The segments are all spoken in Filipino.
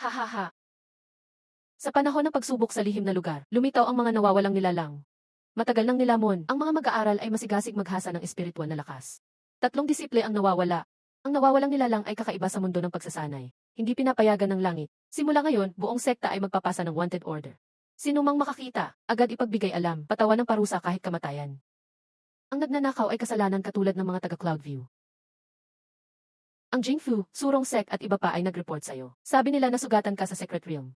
Hahaha. Sa panahon ng pagsubok sa lihim na lugar, lumitaw ang mga nawawalang nilalang. Matagal nang nilamon, ang mga mag-aaral ay masigasig maghasa ng espiritual na lakas. Tatlong disiple ang nawawala. Ang nawawalang nilalang ay kakaiba sa mundo ng pagsasanay. Hindi pinapayagan ng langit. Simula ngayon, buong sekta ay magpapasa ng wanted order. Sinumang makakita, agad ipagbigay alam, patawan ng parusa kahit kamatayan. Ang nagnanakaw ay kasalanan katulad ng mga taga-Cloudview. Ang Jingfu, Surong Sek at iba pa ay nag-report sa'yo. Sabi nila nasugatan ka sa Secret Realm.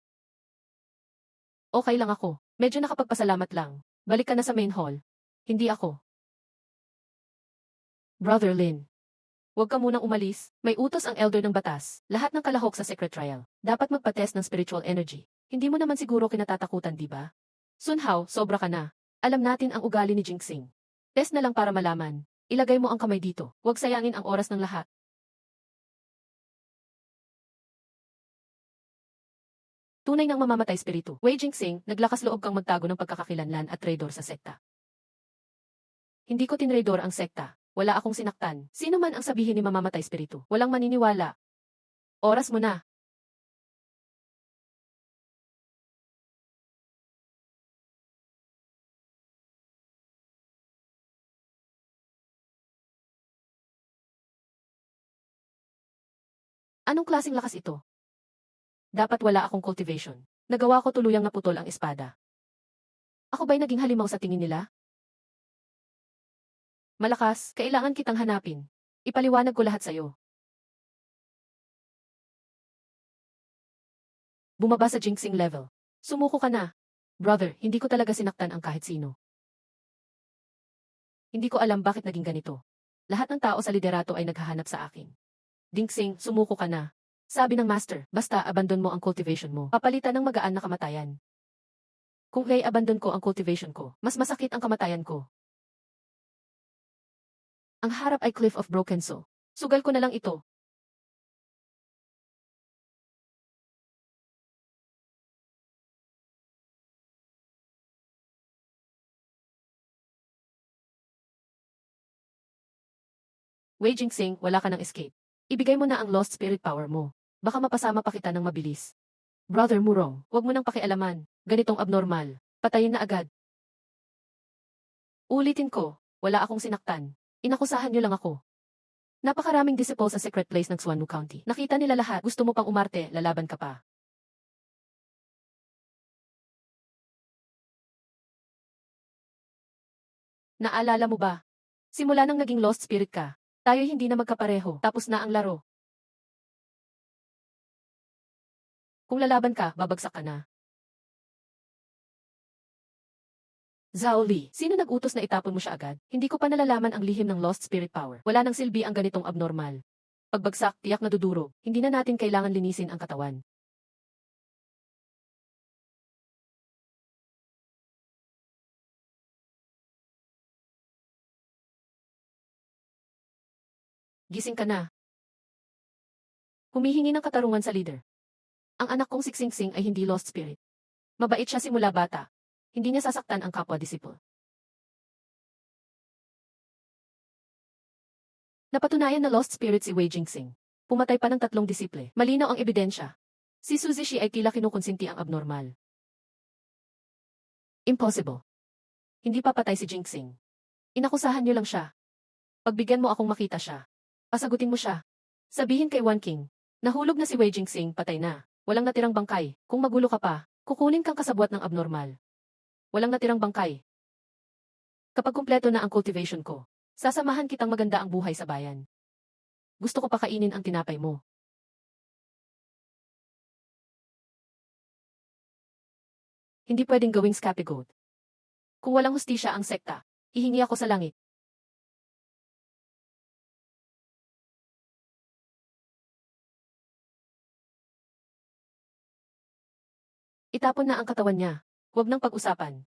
Okay lang ako. Medyo nakapagpasalamat lang. Balik ka na sa main hall. Hindi ako. Brother Lin. Huwag ka munang umalis. May utos ang elder ng batas. Lahat ng kalahok sa secret trial. Dapat magpa-test ng spiritual energy. Hindi mo naman siguro kinatatakutan, di ba? Sun Hao, sobra ka na. Alam natin ang ugali ni Jingxing. Test na lang para malaman. Ilagay mo ang kamay dito. Huwag sayangin ang oras ng lahat. Tunay ng mamamatay espiritu. Wei Jingxing, naglakas loob kang magtago ng pagkakakilanlan at traidor sa sekta. Hindi ko tinraidor ang sekta. Wala akong sinaktan. Sino man ang sabihin ni mamamatay espiritu? Walang maniniwala. Oras mo na. Anong klaseng lakas ito? Dapat wala akong cultivation. Nagawa ko tuluyang naputol ang espada. Ako ba'y naging halimaw sa tingin nila? Malakas, kailangan kitang hanapin. Ipaliwanag ko lahat sa'yo. Bumaba sa jinxing level. Sumuko ka na. Brother, hindi ko talaga sinaktan ang kahit sino. Hindi ko alam bakit naging ganito. Lahat ng tao sa liderato ay naghahanap sa akin. Jingxing, sumuko ka na. Sabi ng master, basta abandon mo ang cultivation mo. Papalitan ng magaan na kamatayan. Kung kay abandon ko ang cultivation ko, mas masakit ang kamatayan ko. Ang harap ay Cliff of Broken Soul. Sugal ko na lang ito. Wei Jingxing, wala ka ng escape. Ibigay mo na ang lost spirit power mo. Baka mapasama pa kita ng mabilis. Brother Murong, huwag mo nang pakialaman. Ganitong abnormal. Patayin na agad. Ulitin ko, wala akong sinaktan. Inakusahan niyo lang ako. Napakaraming disciple sa secret place ng Suanu County. Nakita nila lahat. Gusto mo pang umarte, lalaban ka pa. Naalala mo ba? Simula nang naging lost spirit ka, tayo hindi na magkapareho. Tapos na ang laro. Kung lalaban ka, babagsak ka na. Zhao Li, sino nag-utos na itapon mo siya agad? Hindi ko pa nalalaman ang lihim ng lost spirit power. Wala nang silbi ang ganitong abnormal. Pagbagsak, tiyak na dudurog. Hindi na natin kailangan linisin ang katawan. Gising ka na. Humihingi ng katarungan sa leader. Ang anak kong siksingsing ay hindi lost spirit. Mabait siya simula bata. Hindi niya sasaktan ang kapwa-disciple. Napatunayan na lost spirit si Wei Jingxing. Pumatay pa ng 3 disiple. Malinaw ang ebidensya. Si Suzy Shi ay tila kinukonsinti ang abnormal. Impossible. Hindi papatay si Jingxing. Inakusahan niyo lang siya. Pagbigyan mo akong makita siya. Pasagutin mo siya. Sabihin kay Wan King, nahulog na si Wei Jingxing, patay na. Walang natirang bangkay. Kung magulo ka pa, kukunin kang kasabwat ng abnormal. Walang natirang bangkay. Kapag kumpleto na ang cultivation ko, sasamahan kitang maganda ang buhay sa bayan. Gusto ko pa kainin ang tinapay mo. Hindi pwedeng gawing scapegoat. Kung walang hustisya ang sekta, hihingi ako sa langit. Itapon na ang katawan niya. Huwag nang pag-usapan.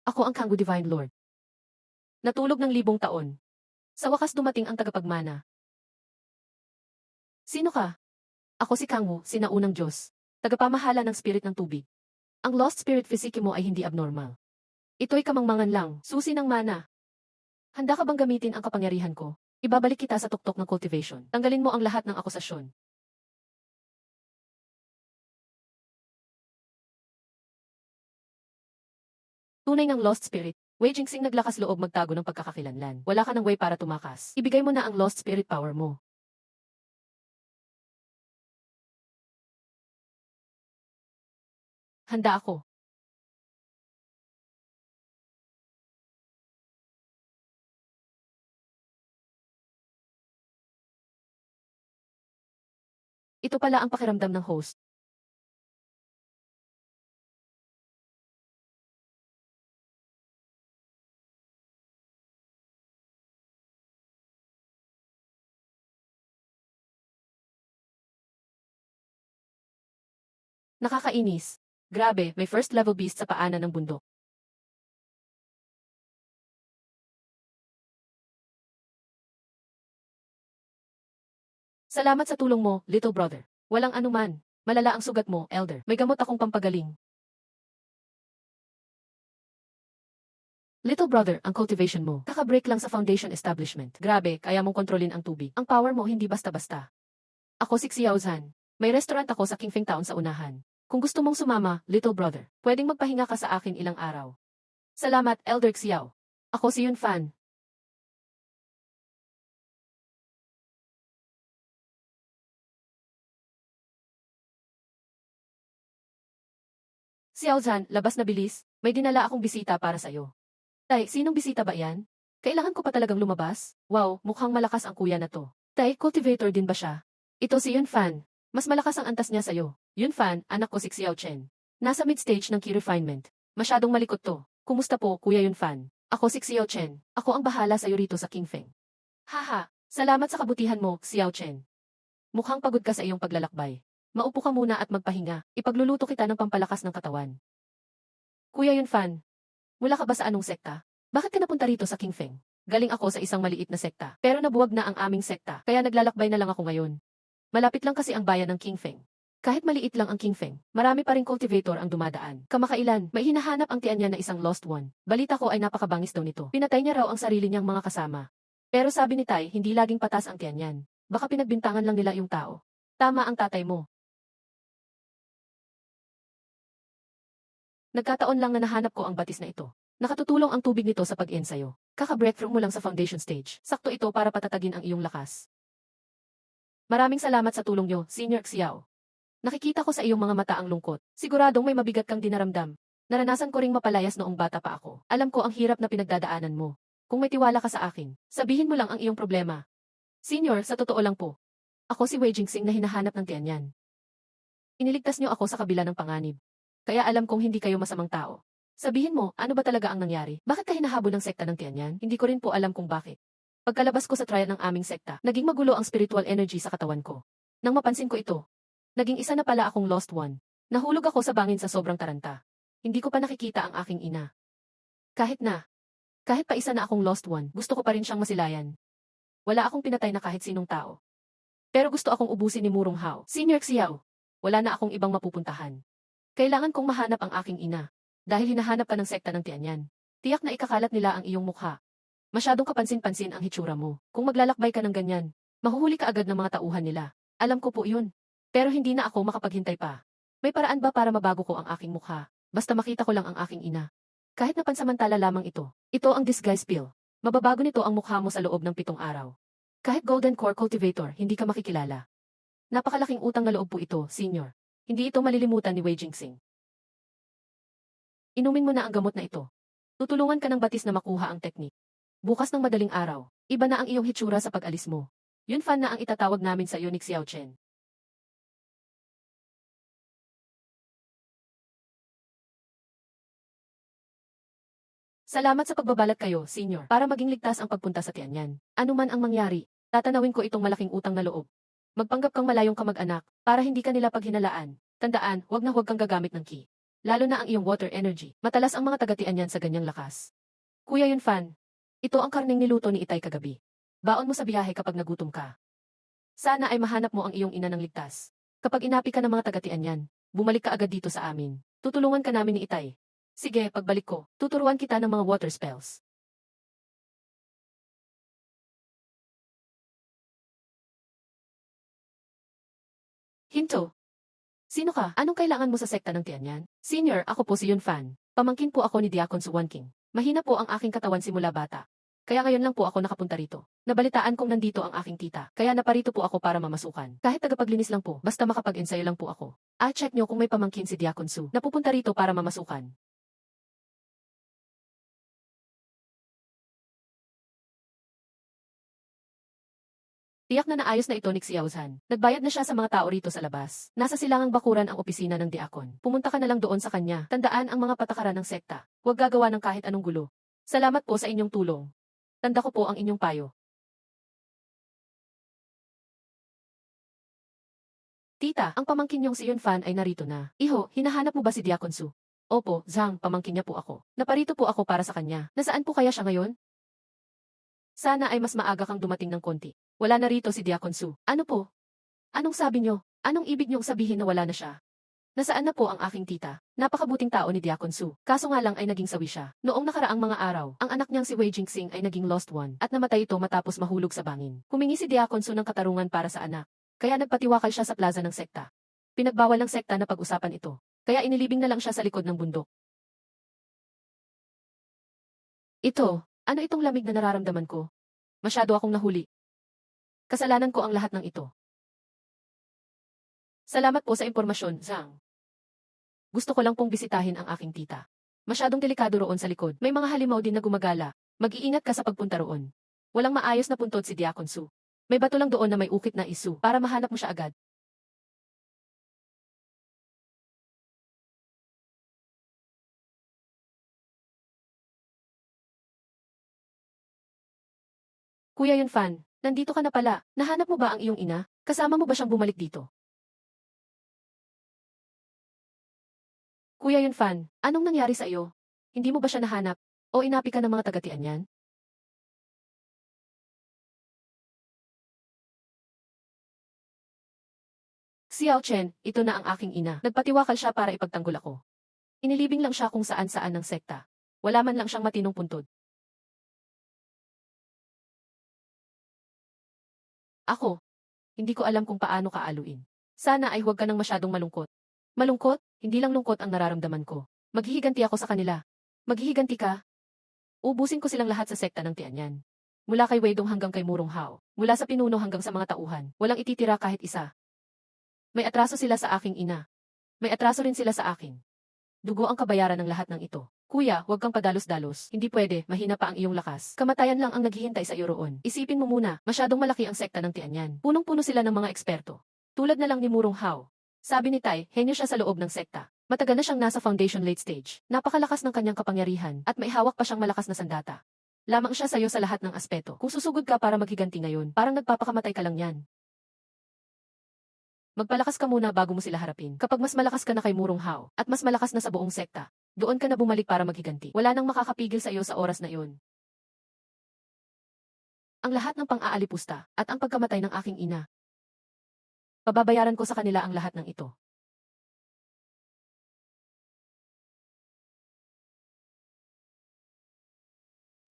Ako ang Kanggu Divine Lord. Natulog ng 1000 taon. Sa wakas dumating ang tagapagmana. Sino ka? Ako si Kangwoo, sinaunang Diyos. Tagapamahala ng spirit ng tubig. Ang lost spirit physique mo ay hindi abnormal. Ito'y kamangmangan lang, susi ng mana. Handa ka bang gamitin ang kapangyarihan ko? Ibabalik kita sa tuktok ng cultivation. Tanggalin mo ang lahat ng akusasyon. Tunay ng lost spirit. Wei Jingxing naglakas loob magtago ng pagkakakilanlan. Wala ka ng way para tumakas. Ibigay mo na ang lost spirit power mo. Handa ako. Ito pala ang pakiramdam ng host. Nakakainis. Grabe, may first level beast sa paanan ng bundok. Salamat sa tulong mo, little brother. Walang anuman. Malala ang sugat mo, elder. May gamot akong pampagaling. Little brother, ang cultivation mo. Kaka-break lang sa foundation establishment. Grabe, kaya mong kontrolin ang tubig. Ang power mo hindi basta-basta. Ako si Xiao Zhan. May restaurant ako sa Qingfeng Town sa unahan. Kung gusto mong sumama, little brother, pwedeng magpahinga ka sa akin ilang araw. Salamat, Elder Xiao. Ako si Yun Fan. Xiao Zhan, labas na bilis. May dinala akong bisita para sa'yo. Tay, sinong bisita ba yan? Kailangan ko pa talagang lumabas? Wow, mukhang malakas ang kuya na to. Tay, cultivator din ba siya? Ito si Yun Fan. Mas malakas ang antas niya sa'yo. Yun Fan, anak ko si Xiao Chen. Nasa mid-stage ng key refinement. Masyadong malikot to. Kumusta po, Kuya Yun Fan? Ako si Xiao Chen. Ako ang bahala sa'yo rito sa Qingfeng. Haha, salamat sa kabutihan mo, Xiao Chen. Mukhang pagod ka sa iyong paglalakbay. Maupo ka muna at magpahinga. Ipagluluto kita ng pampalakas ng katawan. Kuya Yun Fan, mula ka ba sa anong sekta? Bakit ka napunta rito sa Qingfeng? Galing ako sa isang maliit na sekta. Pero nabuwag na ang aming sekta. Kaya naglalakbay na lang ako ngayon. Malapit lang kasi ang bayan ng Qingfeng. Kahit maliit lang ang Qingfeng, marami pa ring cultivator ang dumadaan. Kamakailan, may hinahanap ang tiyan niya na isang lost one. Balita ko ay napakabangis daw nito. Pinatay niya raw ang sarili niyang mga kasama. Pero sabi ni Tai, hindi laging patas ang tiyan niyan. Baka pinagbintangan lang nila yung tao. Tama ang tatay mo. Nagkataon lang na nahanap ko ang batis na ito. Nakatutulong ang tubig nito sa pag-ensayo. Kaka-breakthrough mo lang sa foundation stage. Sakto ito para patatagin ang iyong lakas. Maraming salamat sa tulong niyo, Senior Xiao. Nakikita ko sa iyong mga mata ang lungkot. Siguradong may mabigat kang dinaramdam. Naranasan ko ring mapalayas noong bata pa ako. Alam ko ang hirap na pinagdadaanan mo. Kung may tiwala ka sa akin, sabihin mo lang ang iyong problema. Senior, sa totoo lang po. Ako si Wei Jingxing na hinahanap ng tiyan yan. Iniligtas niyo ako sa kabila ng panganib. Kaya alam kong hindi kayo masamang tao. Sabihin mo, ano ba talaga ang nangyari? Bakit ka hinahabol ng sekta ng tiyan yan? Hindi ko rin po alam kung bakit. Pagkalabas ko sa trial ng aming sekta, naging magulo ang spiritual energy sa katawan ko. Nang mapansin ko ito, naging isa na pala akong lost one. Nahulog ako sa bangin sa sobrang taranta. Hindi ko pa nakikita ang aking ina. Kahit pa isa na akong lost one, gusto ko pa rin siyang masilayan. Wala akong pinatay na kahit sinong tao. Pero gusto akong ubusin ni Murong Hao. Senior Xiao, wala na akong ibang mapupuntahan. Kailangan kong mahanap ang aking ina. Dahil hinahanap ka ng sekta ng tiyanyan. Tiyak na ikakalat nila ang iyong mukha. Masyadong kapansin-pansin ang hitsura mo. Kung maglalakbay ka ng ganyan, mahuhuli ka agad ng mga tauhan nila. Alam ko po yun. Pero hindi na ako makapaghintay pa. May paraan ba para mabago ko ang aking mukha? Basta makita ko lang ang aking ina. Kahit na pansamantala lamang ito. Ito ang disguise pill. Mababago nito ang mukha mo sa loob ng 7 araw. Kahit Golden Core Cultivator, hindi ka makikilala. Napakalaking utang na loob po ito, Senior. Hindi ito malilimutan ni Wei Jingxing. Inumin mo na ang gamot na ito. Tutulungan ka ng batis na makuha ang teknik. Bukas ng madaling araw, iba na ang iyong hitsura sa pag-alis mo. Yun Fan na ang itatawag namin sa iyo ni Xiao Chen. Salamat sa pagbabalat kayo, Senior, para maging ligtas ang pagpunta sa Tianyan. Ano man ang mangyari, tatanawin ko itong malaking utang na loob. Magpanggap kang malayong kamag-anak, para hindi ka nila paghinalaan. Tandaan, huwag kang gagamit ng ki. Lalo na ang iyong water energy. Matalas ang mga taga-Tianyan sa ganyang lakas. Kuya Yun Fan, ito ang karneng niluto ni Itay kagabi. Baon mo sa biyahe kapag nagutom ka. Sana ay mahanap mo ang iyong ina ng ligtas. Kapag inapi ka ng mga taga-Tianyan, bumalik ka agad dito sa amin. Tutulungan ka namin ni Itay. Sige, pagbalik ko, tuturuan kita ng mga water spells. Hinto. Sino ka? Anong kailangan mo sa sekta ng Tianyan? Senior, ako po si Yun Fan. Pamangkin po ako ni Diakon Suwan King. Mahina po ang aking katawan simula bata. Kaya ngayon lang po ako nakapunta rito. Nabalitaan kong nandito ang aking tita, kaya naparito po ako para mamasukan. Kahit tagapaglinis lang po, basta makapag-ensayo lang po ako. Check nyo kung may pamangkin si Diakon Su. Napupunta rito para mamasukan. Tiyak na naayos na ito ni Xiaozhan. Nagbayad na siya sa mga tao rito sa labas. Nasa silangang bakuran ang opisina ng diakon. Pumunta ka na lang doon sa kanya. Tandaan ang mga patakaran ng sekta. Huwag gagawa ng kahit anong gulo. Salamat po sa inyong tulong. Tanda ko po ang inyong payo. Tita, ang pamangkin niyong si Yunfan ay narito na. Iho, hinahanap mo ba si Diakon Su? Opo, Zhang, pamangkin niya po ako. Naparito po ako para sa kanya. Nasaan po kaya siya ngayon? Sana ay mas maaga kang dumating ng konti. Wala na rito si Diakon Su. Ano po? Anong sabi niyo? Anong ibig niyong sabihin na wala na siya? Nasaan na po ang aking tita? Napakabuting tao ni Diakon Su. Kaso nga lang ay naging sawi siya. Noong nakaraang mga araw, ang anak niyang si Wei Jingxing ay naging lost one at namatay ito matapos mahulog sa bangin. Humingi si Diakon Su ng katarungan para sa anak. Kaya nagpatiwakal siya sa plaza ng sekta. Pinagbawal ng sekta na pag-usapan ito. Kaya inilibing na lang siya sa likod ng bundok. Ito, ano itong lamig na nararamdaman ko? Masyado akong nahuli. Kasalanan ko ang lahat ng ito. Salamat po sa impormasyon, Zhang. Gusto ko lang pong bisitahin ang aking tita. Masyadong delikado roon sa likod. May mga halimaw din na gumagala. Mag-iingat ka sa pagpunta roon. Walang maayos na puntod si Diakon Su. May bato lang doon na may ukit na isu para mahanap mo siya agad. Kuya Yunfan, nandito ka na pala. Nahanap mo ba ang iyong ina? Kasama mo ba siyang bumalik dito? Kuya Yunfan, anong nangyari sa iyo? Hindi mo ba siya nahanap? O inapi ka ng mga taga-Tianyan? Xiao Chen, ito na ang aking ina. Nagpatiwakal siya para ipagtanggol ako. Inilibing lang siya kung saan-saan ng sekta. Wala man lang siyang matinong puntod. Ako, hindi ko alam kung paano ka aluin. Sana ay huwag ka nang masyadong malungkot. Malungkot? Hindi lang lungkot ang nararamdaman ko. Maghihiganti ako sa kanila. Maghihiganti ka? Ubusin ko silang lahat sa sekta ng Tianyan. Mula kay Weidong hanggang kay Murong Hao. Mula sa pinuno hanggang sa mga tauhan. Walang ititira kahit isa. May atraso sila sa aking ina. May atraso rin sila sa akin. Dugo ang kabayaran ng lahat ng ito. Kuya, huwag kang padalos-dalos. Hindi pwede, mahina pa ang iyong lakas. Kamatayan lang ang naghihintay sa iyo roon. Isipin mo muna, masyadong malaki ang sekta ng Tianyan. Punong-puno sila ng mga eksperto. Tulad na lang ni Murong Hao. Sabi ni Tai, henyo siya sa loob ng sekta. Matagal na siyang nasa foundation late stage. Napakalakas ng kanyang kapangyarihan at may hawak pa siyang malakas na sandata. Lamang siya sa iyo sa lahat ng aspeto. Kung susugod ka para maghiganti ngayon, parang nagpapakamatay ka lang yan. Magpalakas ka muna bago mo sila harapin. Kapag mas malakas ka na kay Murong Hao at mas malakas na sa buong sekta, doon ka na bumalik para maghiganti. Wala nang makakapigil sa iyo sa oras na iyon. Ang lahat ng pang-aalipusta at ang pagkamatay ng aking ina. Pababayaran ko sa kanila ang lahat ng ito.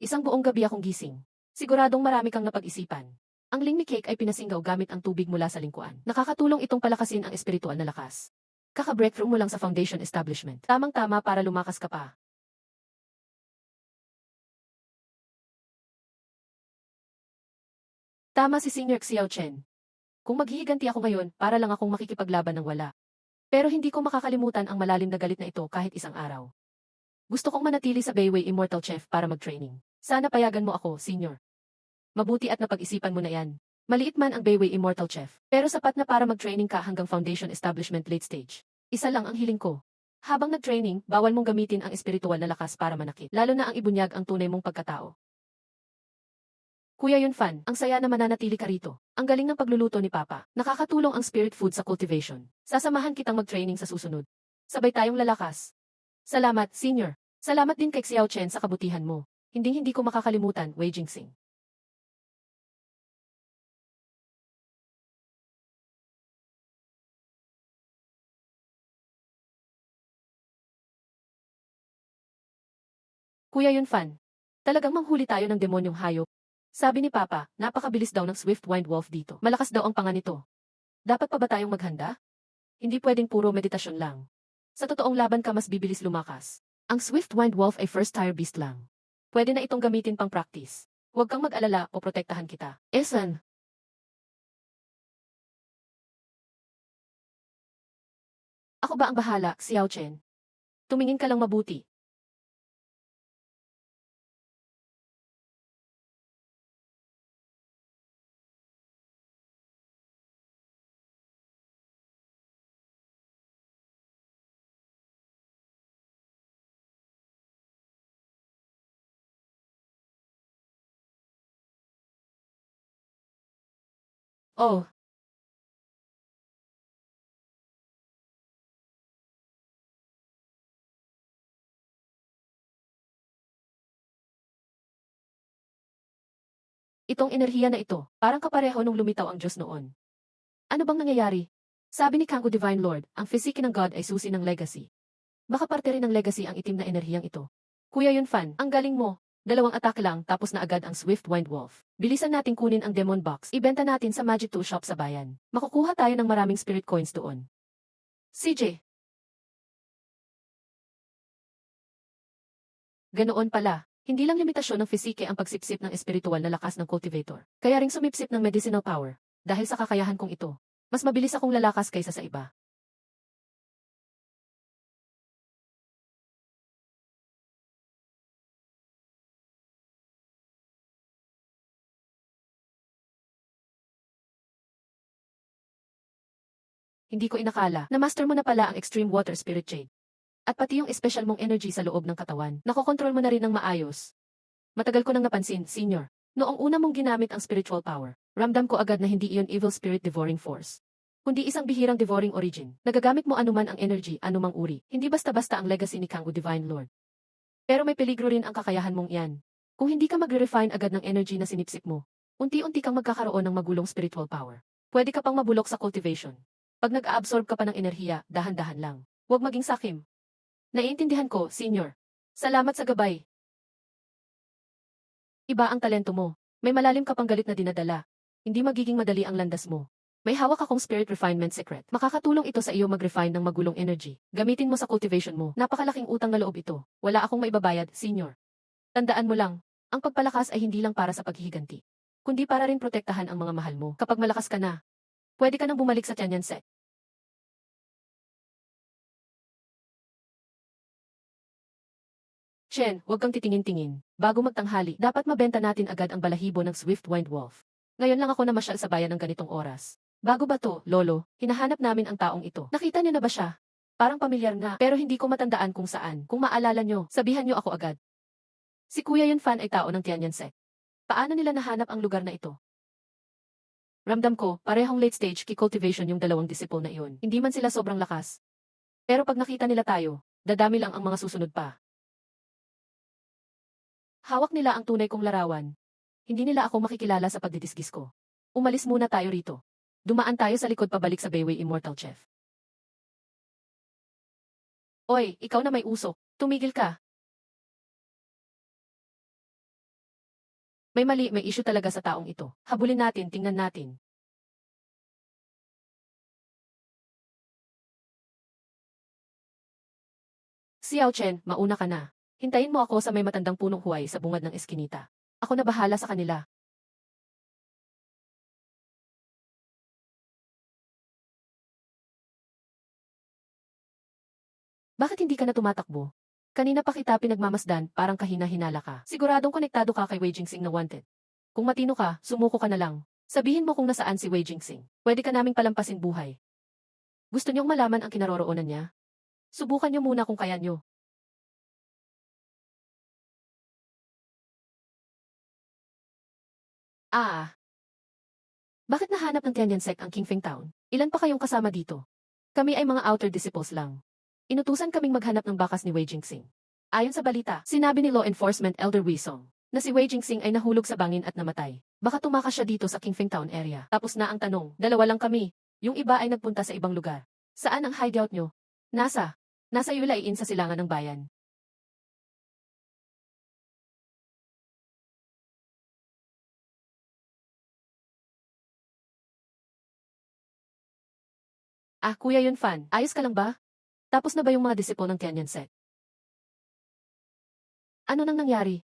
Isang buong gabi akong gising. Siguradong marami kang napag-isipan. Ang ling ni Cake ay pinasinggaw gamit ang tubig mula sa lingkuan. Nakakatulong itong palakasin ang espiritual na lakas. Kaka-breakthrough mo lang sa foundation establishment. Tamang-tama para lumakas ka pa. Tama si Senior Xiao Chen. Kung maghihiganti ako ngayon, para lang akong makikipaglaban ng wala. Pero hindi ko makakalimutan ang malalim na galit na ito kahit isang araw. Gusto kong manatili sa Bayway Immortal Chef para mag-training. Sana payagan mo ako, Senior. Mabuti at napag-isipan mo na yan. Maliit man ang Bayway Immortal Chef, pero sapat na para mag-training ka hanggang foundation establishment late stage. Isa lang ang hiling ko. Habang nag-training, bawal mong gamitin ang espiritual na lakas para manakit, lalo na ang ibunyag ang tunay mong pagkatao. Kuya Yunfan, ang saya na mananatili ka rito. Ang galing ng pagluluto ni Papa. Nakakatulong ang spirit food sa cultivation. Sasamahan kitang mag-training sa susunod. Sabay tayong lalakas. Salamat, Senior. Salamat din kay Xiao Chen sa kabutihan mo. Hinding-hindi ko makakalimutan, Wei Jingxing. Kuya Yunfan, talagang manghuli tayo ng demonyong hayop. Sabi ni Papa, napakabilis daw ng Swift Wind Wolf dito. Malakas daw ang panga nito. Dapat pa ba tayong maghanda? Hindi pwedeng puro meditasyon lang. Sa totoong laban ka mas bibilis lumakas. Ang Swift Wind Wolf ay first tier beast lang. Pwede na itong gamitin pang practice. Huwag kang mag-alala o protektahan kita. Esan. Ako ba ang bahala, Xiao Chen? Tumingin ka lang mabuti. Oh, itong enerhiya na ito, parang kapareho nung lumitaw ang Diyos noon. Ano bang nangyayari? Sabi ni Kanggo Divine Lord, ang physique ng God ay susi ng legacy. Baka parte rin ng legacy ang itim na enerhiyang ito. Kuya Yunfan, ang galing mo. Dalawang atake lang tapos na agad ang Swift Wind Wolf. Bilisan nating kunin ang Demon Box. Ibenta natin sa Magic Tool Shop sa bayan. Makukuha tayo ng maraming spirit coins doon. CJ. Ganoon pala. Hindi lang limitasyon ng physique ang pagsipsip ng espiritual na lakas ng cultivator. Kaya ring sumipsip ng medicinal power. Dahil sa kakayahan kong ito, mas mabilis akong lalakas kaysa sa iba. Hindi ko inakala na master mo na pala ang Extreme Water Spirit Jade. At pati yung special mong energy sa loob ng katawan. Nakokontrol mo na rin ng maayos. Matagal ko nang napansin, Senior. Noong una mong ginamit ang spiritual power, ramdam ko agad na hindi iyon evil spirit devouring force. Kundi isang bihirang devouring origin. Nagagamit mo anuman ang energy, anumang uri. Hindi basta-basta ang legacy ni Kanggo Divine Lord. Pero may peligro rin ang kakayahan mong iyan. Kung hindi ka magre-refine agad ng energy na sinipsip mo, unti-unti kang magkakaroon ng magulong spiritual power. Pwede ka pang mabulok sa cultivation. Pag nag-absorb ka pa ng enerhiya, dahan-dahan lang. Huwag maging sakim. Naiintindihan ko, Senior. Salamat sa gabay. Iba ang talento mo. May malalim ka pang galit na dinadala. Hindi magiging madali ang landas mo. May hawak akong spirit refinement secret. Makakatulong ito sa iyo mag-refine ng magulong energy. Gamitin mo sa cultivation mo. Napakalaking utang na loob ito. Wala akong maibabayad, Senior. Tandaan mo lang, ang pagpalakas ay hindi lang para sa paghihiganti. Kundi para rin protektahan ang mga mahal mo. Kapag malakas ka na, pwede ka nang bumalik sa Tianyan Set. Chen, huwag kang titingin-tingin. Bago magtanghali, dapat mabenta natin agad ang balahibo ng Swift Wind Wolf. Ngayon lang ako namasyal sa bayan ng ganitong oras. Bago ba to, Lolo? Hinahanap namin ang taong ito. Nakita niyo na ba siya? Parang pamilyar nga, pero hindi ko matandaan kung saan. Kung maalala niyo, sabihan niyo ako agad. Si Kuya Yunfan ay tao ng Tianyan Sect. Paano nila nahanap ang lugar na ito? Ramdam ko, parehong late stage cultivation yung dalawang disciple na iyon. Hindi man sila sobrang lakas. Pero pag nakita nila tayo, dadami lang ang mga susunod pa. Hawak nila ang tunay kong larawan. Hindi nila ako makikilala sa pagdidisgis ko. Umalis muna tayo rito. Dumaan tayo sa likod pabalik sa Bayway Immortal Chef. Oy, ikaw na may usok. Tumigil ka. May mali, may issue talaga sa taong ito. Habulin natin, tingnan natin. Xiao Chen, mauna ka na. Hintayin mo ako sa may matandang punong huway sa bungad ng eskinita. Ako na bahala sa kanila. Bakit hindi ka na tumatakbo? Kanina pa kita pinagmamasdan, parang kahina-hinala ka. Siguradong konektado ka kay Wei Jingsing na wanted. Kung matino ka, sumuko ka na lang. Sabihin mo kung nasaan si Wei Jingsing. Pwede ka naming palampasin buhay. Gusto niyong malaman ang kinaroroonan niya? Subukan niyo muna kung kaya niyo. Ah, bakit nahanap ng Tianyan Sect ang Kingfeng Town? Ilan pa kayong kasama dito? Kami ay mga outer disciples lang. Inutusan kaming maghanap ng bakas ni Wei Jingsing. Ayon sa balita, sinabi ni Law Enforcement Elder Wei Song na si Wei Jingsing ay nahulog sa bangin at namatay. Baka tumakas siya dito sa Kingfeng Town area. Tapos na ang tanong, dalawa lang kami. Yung iba ay nagpunta sa ibang lugar. Saan ang hideout nyo? Nasa Yulai Inn sa silangan ng bayan. Ah, Kuya Yunfan, ayos ka lang ba? Tapos na ba yung mga disipo ng Tianyan Sect? Ano nang nangyari?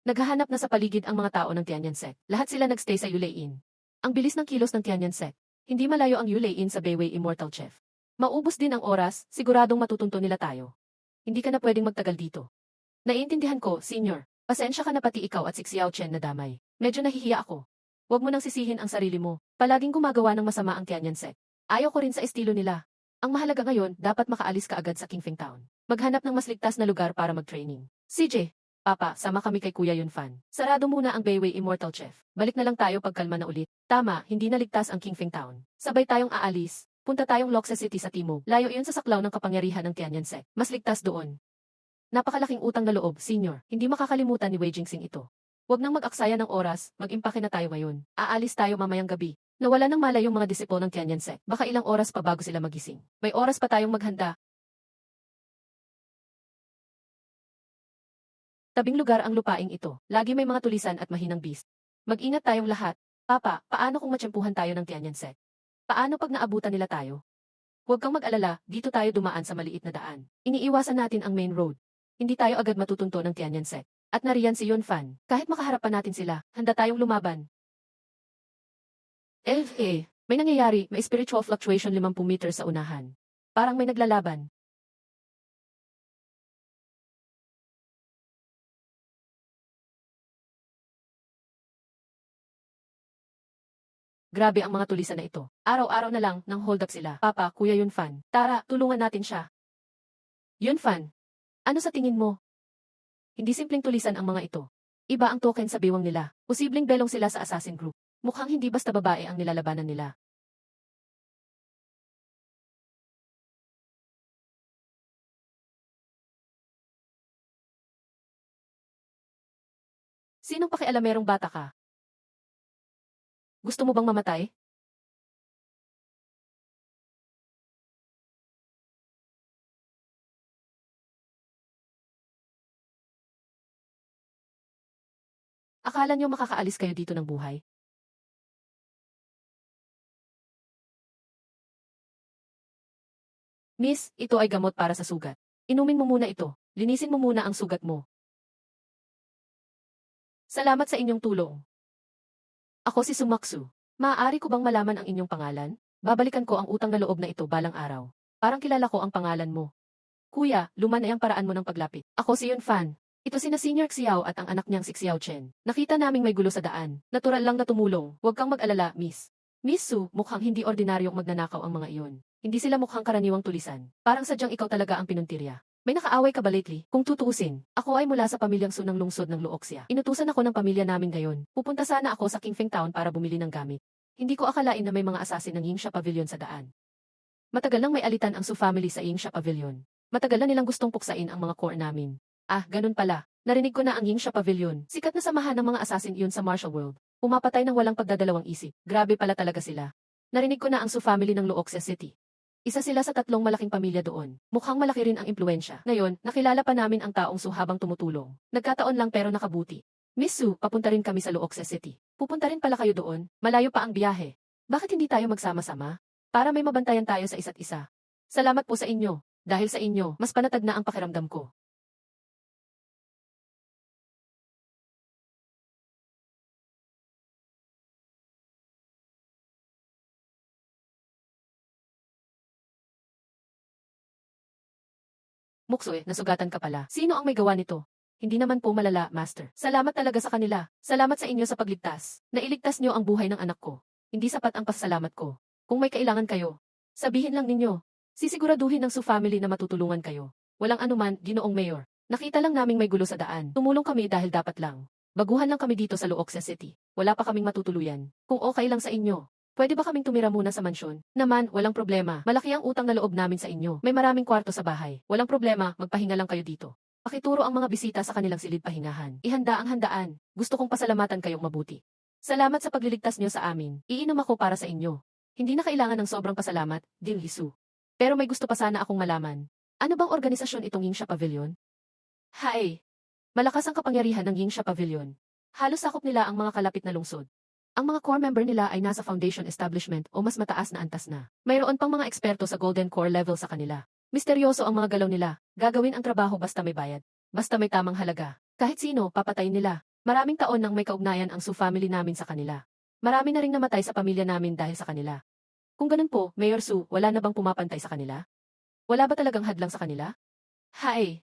Naghahanap na sa paligid ang mga tao ng Tianyan Sect. Lahat sila nagstay sa Yulei Inn. Ang bilis ng kilos ng Tianyan Sect. Hindi malayo ang Yulei Inn sa Bayway Immortal Chef. Maubos din ang oras, siguradong matutunto nila tayo. Hindi ka na pwedeng magtagal dito. Naiintindihan ko, Senior. Pasensya ka na pati ikaw at si Xiao Chen na damay. Medyo nahihiya ako. Huwag mo nang sisihin ang sarili mo. Palaging gumagawa ng masama ang Tianyan Sect. Ayaw ko rin sa estilo nila. Ang mahalaga ngayon, dapat makaalis ka agad sa Qingfeng Town. Maghanap ng mas ligtas na lugar para mag-training. CJ, Papa, sama kami kay Kuya Yunfan. Sarado muna ang Bayway Immortal Chef. Balik na lang tayo pagkalma na ulit. Tama, hindi na ligtas ang Qingfeng Town. Sabay tayong aalis. Punta tayong Loxa City sa timog. Layo iyon sa saklaw ng kapangyarihan ng Tianyan Sect. Mas ligtas doon. Napakalaking utang na loob, Senior. Hindi makakalimutan ni Wei Jingsing ito. Huwag nang mag-aksaya ng oras, mag-impake na tayo ngayon. Aalis tayo mamayang gabi. Nawala ng malay yung mga disipo ng Tianyan Sect. Baka ilang oras pa bago sila magising. May oras pa tayong maghanda. Tabing lugar ang lupaing ito. Lagi may mga tulisan at mahinang beast. Mag-ingat tayong lahat. Papa, paano kung matsyempuhan tayo ng Tianyan Sect? Paano pag naabutan nila tayo? Huwag kang mag-alala, dito tayo dumaan sa maliit na daan. Iniiwasan natin ang main road. Hindi tayo agad matutunto ng Tianyan Sect. At nariyan si Yunfan. Kahit makaharap pa natin sila, handa tayong lumaban. May nangyayari, may spiritual fluctuation 50 meters sa unahan. Parang may naglalaban. Grabe ang mga tulisan na ito. Araw-araw na lang, nang hold up sila. Papa, Kuya Yunfan. Tara, tulungan natin siya. Yunfan, ano sa tingin mo? Hindi simpleng tulisan ang mga ito. Iba ang token sa biwang nila. Posibleng belong sila sa assassin group. Mukhang hindi basta babae ang nilalabanan nila. Sinong pakialamerong bata ka? Gusto mo bang mamatay? Akala niyo makakaalis kayo dito ng buhay? Miss, ito ay gamot para sa sugat. Inumin mo muna ito. Linisin mo muna ang sugat mo. Salamat sa inyong tulong. Ako si Sumaksu. Maaari ko bang malaman ang inyong pangalan? Babalikan ko ang utang na loob na ito balang araw. Parang kilala ko ang pangalan mo. Kuya, luman ay ang paraan mo ng paglapit. Ako si Yunfan. Ito sina Senior Xiao at ang anak niyang si Xiao Chen. Nakita naming may gulo sa daan. Natural lang na tumulong. Huwag kang mag-alala, Miss. Miss Su, mukhang hindi ordinaryong magnanakaw ang mga iyon. Hindi sila mukhang karaniwang tulisan. Parang sadyang ikaw talaga ang pinuntirya. May nakaaway ka ba lately? Kung tutuusin, ako ay mula sa pamilyang Su ng lungsod ng Luoxia. Inutusan ako ng pamilya namin ngayon. Pupunta sana ako sa Qingfeng Town para bumili ng gamit. Hindi ko akalain na may mga asasin ng Yingsha Pavilion sa daan. Matagal nang may alitan ang Su family sa Yingsha Pavilion. Matagal na nilang gustong puksain ang mga core namin. Ah, ganun pala. Narinig ko na ang Yingsha Pavilion. Sikat na samahan ng mga assassin iyon sa martial world. Pumapatay ng walang pagdadalawang isip. Grabe pala talaga sila. Narinig ko na ang Su family ng Luoxia City. Isa sila sa 3 malaking pamilya doon. Mukhang malaki rin ang impluensya. Ngayon, nakilala pa namin ang taong Su habang tumutulong. Nagkataon lang pero nakabuti. Miss Su, papunta rin kami sa Luoxia City. Pupunta rin pala kayo doon? Malayo pa ang biyahe. Bakit hindi tayo magsama-sama? Para may mabantayan tayo sa isa't isa. Salamat po sa inyo. Dahil sa inyo, mas panatag na ang pakiramdam ko. Muksoy, nasugatan ka pala. Sino ang may gawa nito? Hindi naman po malala, Master. Salamat talaga sa kanila. Salamat sa inyo sa pagligtas. Nailigtas niyo ang buhay ng anak ko. Hindi sapat ang pasasalamat ko. Kung may kailangan kayo, sabihin lang ninyo. Sisiguraduhin ng Su family na matutulungan kayo. Walang anuman, Ginoong Mayor. Nakita lang naming may gulo sa daan. Tumulong kami dahil dapat lang. Baguhan lang kami dito sa Luoxia City. Wala pa kaming matutuluyan. Kung okay lang sa inyo, pwede ba kaming tumira muna sa mansyon? Naman, walang problema. Malaki ang utang na loob namin sa inyo. May maraming kwarto sa bahay. Walang problema, magpahinga lang kayo dito. Pakituro ang mga bisita sa kanilang silid pahingahan. Ihanda ang handaan. Gusto kong pasalamatan kayong mabuti. Salamat sa pagliligtas niyo sa amin. Iinom ako para sa inyo. Hindi na kailangan ng sobrang pasalamat, Ding Lisu. Pero may gusto pa sana akong malaman. Ano bang organisasyon itong Yingsha Pavilion? Malakas ang kapangyarihan ng Yingsha Pavilion. Halos sakop nila ang mga kalapit na lungsod. Ang mga core member nila ay nasa foundation establishment o mas mataas na antas na. Mayroon pang mga eksperto sa golden core level sa kanila. Misteryoso ang mga galaw nila, gagawin ang trabaho basta may bayad. Basta may tamang halaga. Kahit sino, papatayin nila. Maraming taon nang may kaugnayan ang Su family namin sa kanila. Marami na ring namatay sa pamilya namin dahil sa kanila. Kung ganun po, Mayor Su, wala na bang pumapantay sa kanila? Wala ba talagang hadlang sa kanila? Hay!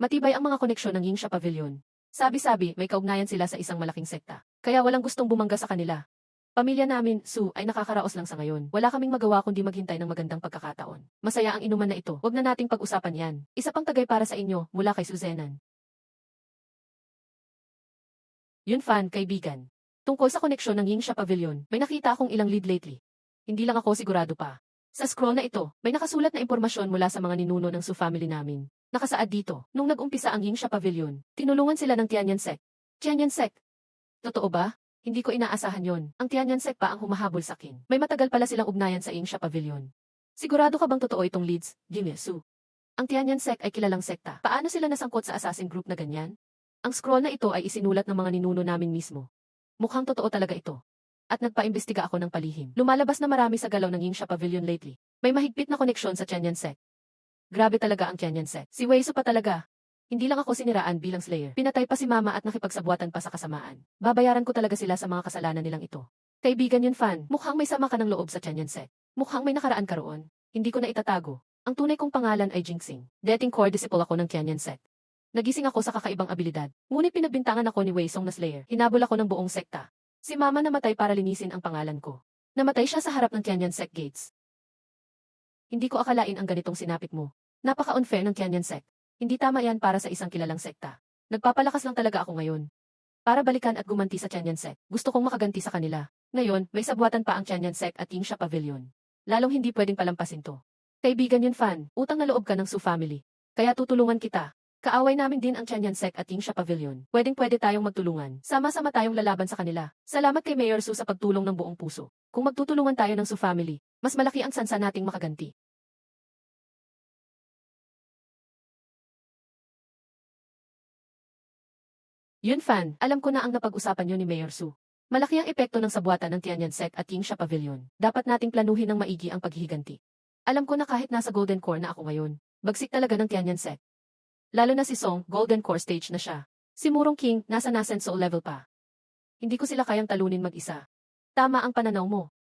Matibay ang mga koneksyon ng Yingxia Pavilion. Sabi-sabi, may kaugnayan sila sa isang malaking sekta. Kaya walang gustong bumangga sa kanila. Pamilya namin, Su, ay nakakaraos lang sa ngayon. Wala kaming magawa kundi maghintay ng magandang pagkakataon. Masaya ang inuman na ito. Huwag na nating pag-usapan yan. Isa pang tagay para sa inyo, mula kay Suzenan. Yun fan, kaibigan. Tungkol sa koneksyon ng Yingxia Pavilion, may nakita akong ilang lead lately. Hindi lang ako sigurado pa. Sa scroll na ito, may nakasulat na impormasyon mula sa mga ninuno ng Su family namin. Nakasaad dito, nung nag-umpisa ang Yingxia Pavilion, tinulungan sila ng Tianyan Sect. Tianyan Sect? Totoo ba? Hindi ko inaasahan yon. Ang Tianyan Sect pa ang humahabol sa akin. May matagal pala silang ugnayan sa Yingxia Pavilion. Sigurado ka bang totoo itong leads, Jimmy Su? Ang Tianyan Sect ay kilalang sekta. Paano sila nasangkot sa assassin group na ganyan? Ang scroll na ito ay isinulat ng mga ninuno namin mismo. Mukhang totoo talaga ito. At nagpaimbestiga ako ng palihim. Lumalabas na marami sa galaw ng Yingxia Pavilion lately. May mahigpit na koneksyon sa Tianyan Sect. Grabe talaga ang Tianyan Sect. Si Wei Su pa talaga. Hindi lang ako siniraan bilang slayer. Pinatay pa si mama at nakipagsabuatan pa sa kasamaan. Babayaran ko talaga sila sa mga kasalanan nilang ito. Kaibigan yun fan, mukhang may sama ka ng loob sa Tianyan Sect. Mukhang may nakaraan ka roon. Hindi ko na itatago. Ang tunay kong pangalan ay Jinxing. Dating core disciple ako ng Tianyan Sect. Nagising ako sa kakaibang abilidad. Ngunit pinagbintangan ako ni Wei Song na slayer. Hinabol ako ng buong sekta. Si mama namatay para linisin ang pangalan ko. Namatay siya sa harap ng Tianyan Sect gates. Hindi ko akalain ang ganitong sinapit mo. Napaka-unfair ng Tianyan Sect. Hindi tama yan para sa isang kilalang sekta. Nagpapalakas lang talaga ako ngayon. Para balikan at gumanti sa Tianyan Sect. Gusto kong makaganti sa kanila. Ngayon, may sabuatan pa ang Tianyan Sect at Yingxia Pavilion. Lalong hindi pwedeng palampasin to. Kaibigan yun fan, utang na loob ka ng Su family. Kaya tutulungan kita. Kaaway namin din ang Tianyan Sect at Yingxia Pavilion. Pwedeng-pwede tayong magtulungan. Sama-sama tayong lalaban sa kanila. Salamat kay Mayor Su sa pagtulong ng buong puso. Kung magtutulungan tayo ng Su family, mas malaki ang sansa nating makaganti. Yun fan, alam ko na ang napag-usapan nyo ni Mayor Su. Malaki ang epekto ng sabuatan ng Tianyan Sect at Yingxia Pavilion. Dapat nating planuhin ng maigi ang paghihiganti. Alam ko na kahit nasa Golden Core na ako ngayon, bagsik talaga ng Tianyan Sect. Lalo na si Song, Golden Core stage na siya. Si Murong King, nasa Nasen Soul level pa. Hindi ko sila kayang talunin mag-isa. Tama ang pananaw mo.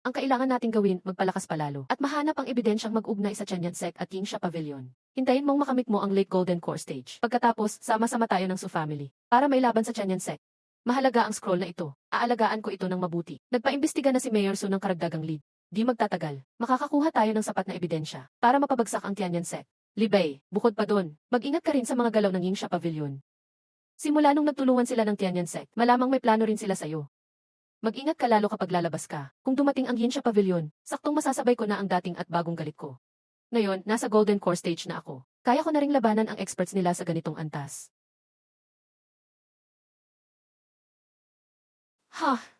Ang kailangan nating gawin, magpalakas palalo, at mahanap ang ebidensyang mag-ugnay sa Tianyan Sect at Yingxia Pavilion. Hintayin mong makamit mo ang late Golden Core stage. Pagkatapos, sama-sama tayo ng Su family, para may laban sa Tianyan Sect. Mahalaga ang scroll na ito. Aalagaan ko ito ng mabuti. Nagpaimbestiga na si Mayor Su ng karagdagang lead. Di magtatagal. Makakakuha tayo ng sapat na ebidensya para mapabagsak ang Tianyan Sect. Libay, bukod pa dun, mag-ingat ka rin sa mga galaw ng Yingxia Pavilion. Simula nung nagtulungan sila ng Tianyan Sect, malamang may plano rin sila sa'yo. Mag-ingat ka lalo kapag lalabas ka. Kung dumating ang Yingxia Pavilion, saktong masasabay ko na ang dating at bagong galit ko. Ngayon, nasa Golden Core stage na ako. Kaya ko na ring labanan ang experts nila sa ganitong antas. Ha!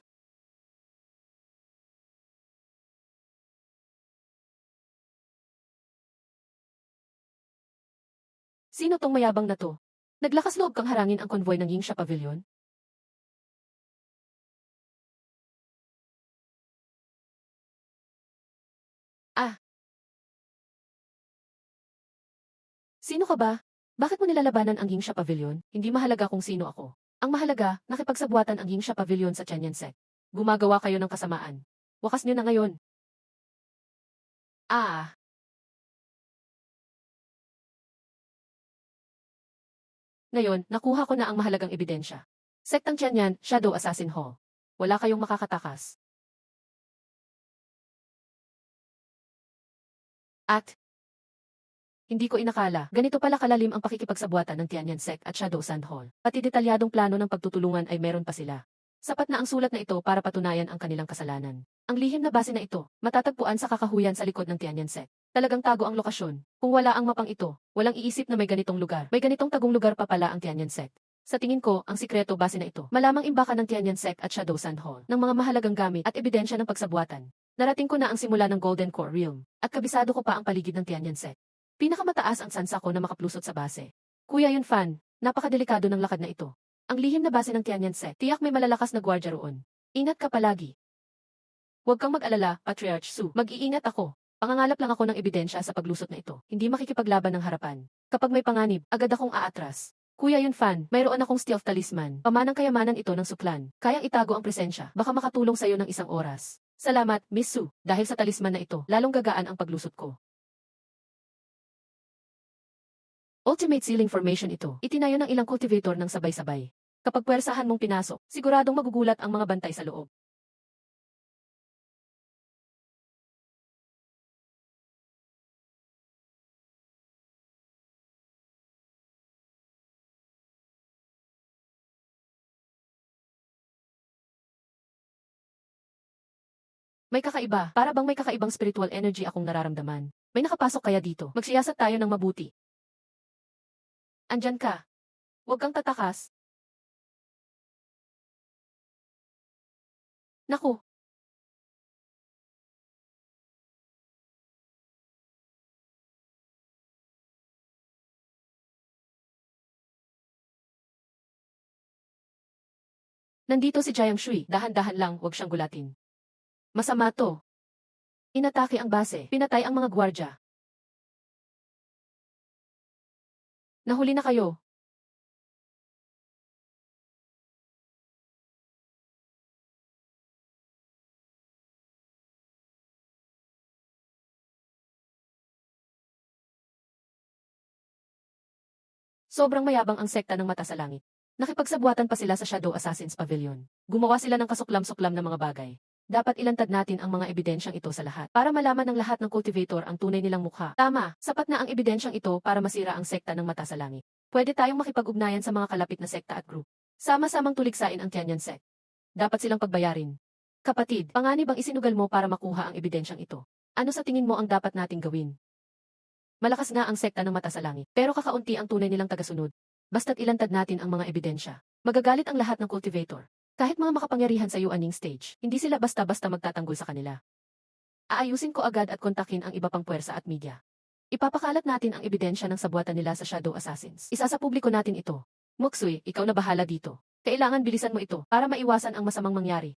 Sino tong mayabang na to? Naglakas loob kang harangin ang convoy ng Yingxia Pavilion? Ah, sino ka ba? Bakit mo nilalabanan ang Yingxia Pavilion? Hindi mahalaga kung sino ako. Ang mahalaga, nakipagsabuatan ang Yingxia Pavilion sa Tianyan Sect. Gumagawa kayo ng kasamaan. Wakas niyo na ngayon. Ah, ngayon, nakuha ko na ang mahalagang ebidensya. Sektang Tianyan, Shadow Assassin Hall. Wala kayong makakatakas. At, hindi ko inakala, ganito pala kalalim ang pakikipagsabuatan ng Tianyan Sect at Shadow Sand Hall. Pati detalyadong plano ng pagtutulungan ay meron pa sila. Sapat na ang sulat na ito para patunayan ang kanilang kasalanan. Ang lihim na base na ito, matatagpuan sa kakahuyan sa likod ng Tianyan Sect. Talagang tago ang lokasyon. Kung wala ang mapang ito, walang iisip na may ganitong lugar. May ganitong tagong lugar pa pala ang Tianyan Sect. Sa tingin ko, ang sikreto base na ito, malamang imbakan ng Tianyan Sect at Shadow Sand Hall ng mga mahalagang gamit at ebidensya ng pagsabuatan. Narating ko na ang simula ng Golden Core Realm, at kabisado ko pa ang paligid ng Tianyan Sect. Pinakamataas ang sansa ko na makaplusot sa base. Kuya Yun fan, napakadelikado ng lakad na ito. Ang lihim na base ng Tianyan Sect, tiyak may malalakas na gwardya roon. Ingat ka palagi. Huwag kang mag-alala, Patriarch Su. Mag-iingat ako. Pangangalap lang ako ng ebidensya sa paglusot na ito. Hindi makikipaglaban ng harapan. Kapag may panganib, agad akong aatras. Kuya Yunfan, mayroon akong stealth talisman. Pamanang kayamanan ito ng suklan. Kayang itago ang presensya. Baka makatulong sa'yo ng isang oras. Salamat, Miss Su. Dahil sa talisman na ito, lalong gagaan ang paglusot ko. Ultimate Sealing Formation ito. Itinayo ng ilang cultivator ng sabay-sabay. Kapag puwersahan mong pinasok, siguradong magugulat ang mga bantay sa loob. May kakaiba, para bang may kakaibang spiritual energy akong nararamdaman. May nakapasok kaya dito. Magsiyasat tayo ng mabuti. Andyan ka. Huwag kang tatakas. Naku, nandito si Jiang Shui. Dahan-dahan lang, huwag siyang gulatin. Masama to. Inatake ang base. Pinatay ang mga gwardya. Nahuli na kayo. Sobrang mayabang ang sekta ng mata sa langit. Nakipagsabuatan pa sila sa Shadow Assassins Pavilion. Gumawa sila ng kasuklam-suklam na mga bagay. Dapat ilantad natin ang mga ebidensyang ito sa lahat para malaman ng lahat ng cultivator ang tunay nilang mukha. Tama, sapat na ang ebidensyang ito para masira ang sekta ng mata sa langit. Pwede tayong makipag-ugnayan sa mga kalapit na sekta at group. Sama-samang tuligsain ang Tianyan sect. Dapat silang pagbayarin. Kapatid, panganib ang isinugal mo para makuha ang ebidensyang ito. Ano sa tingin mo ang dapat nating gawin? Malakas nga ang sekta ng mata sa langit, pero kakaunti ang tunay nilang tagasunod. Basta't ilantad natin ang mga ebidensya. Magagalit ang lahat ng cultivator. Kahit mga makapangyarihan sa Yuaning stage, hindi sila basta-basta magtatanggol sa kanila. Aayusin ko agad at kontakin ang iba pang puwersa at media. Ipapakalat natin ang ebidensya ng sabuatan nila sa Shadow Assassins. Isa sa publiko natin ito. Muksui, ikaw na bahala dito. Kailangan bilisan mo ito para maiwasan ang masamang mangyari.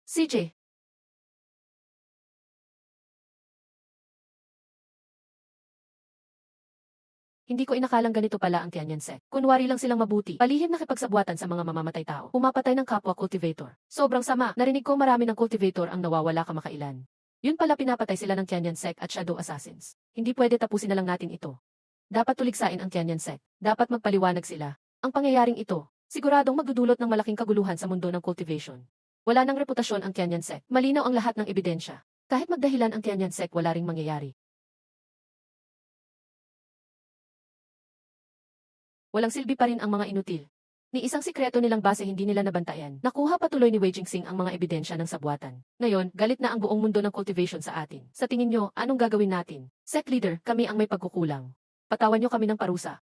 CJ, hindi ko inakalang ganito pala ang Tianyan sect. Kunwari lang silang mabuti. Palihim nakipagsabuatan sa mga mamamatay tao. Pumapatay ng kapwa cultivator. Sobrang sama. Narinig ko marami ng cultivator ang nawawala kamakailan. Yun pala pinapatay sila ng Tianyan sect at Shadow Assassins. Hindi pwede tapusin na lang natin ito. Dapat tuligsain ang Tianyan sect. Dapat magpaliwanag sila. Ang pangyayaring ito, siguradong magdudulot ng malaking kaguluhan sa mundo ng cultivation. Wala nang reputasyon ang Tianyan sect. Malinaw ang lahat ng ebidensya. Kahit magdahilan ang Tianyan sect, wala ring mangyayari. Walang silbi pa rin ang mga inutil. Ni isang sikreto nilang base hindi nila nabantayan. Nakuha patuloy ni Wei Jingxing ang mga ebidensya ng sabuatan. Ngayon, galit na ang buong mundo ng cultivation sa atin. Sa tingin nyo, anong gagawin natin? Sect leader, kami ang may pagkukulang. Patawan nyo kami ng parusa.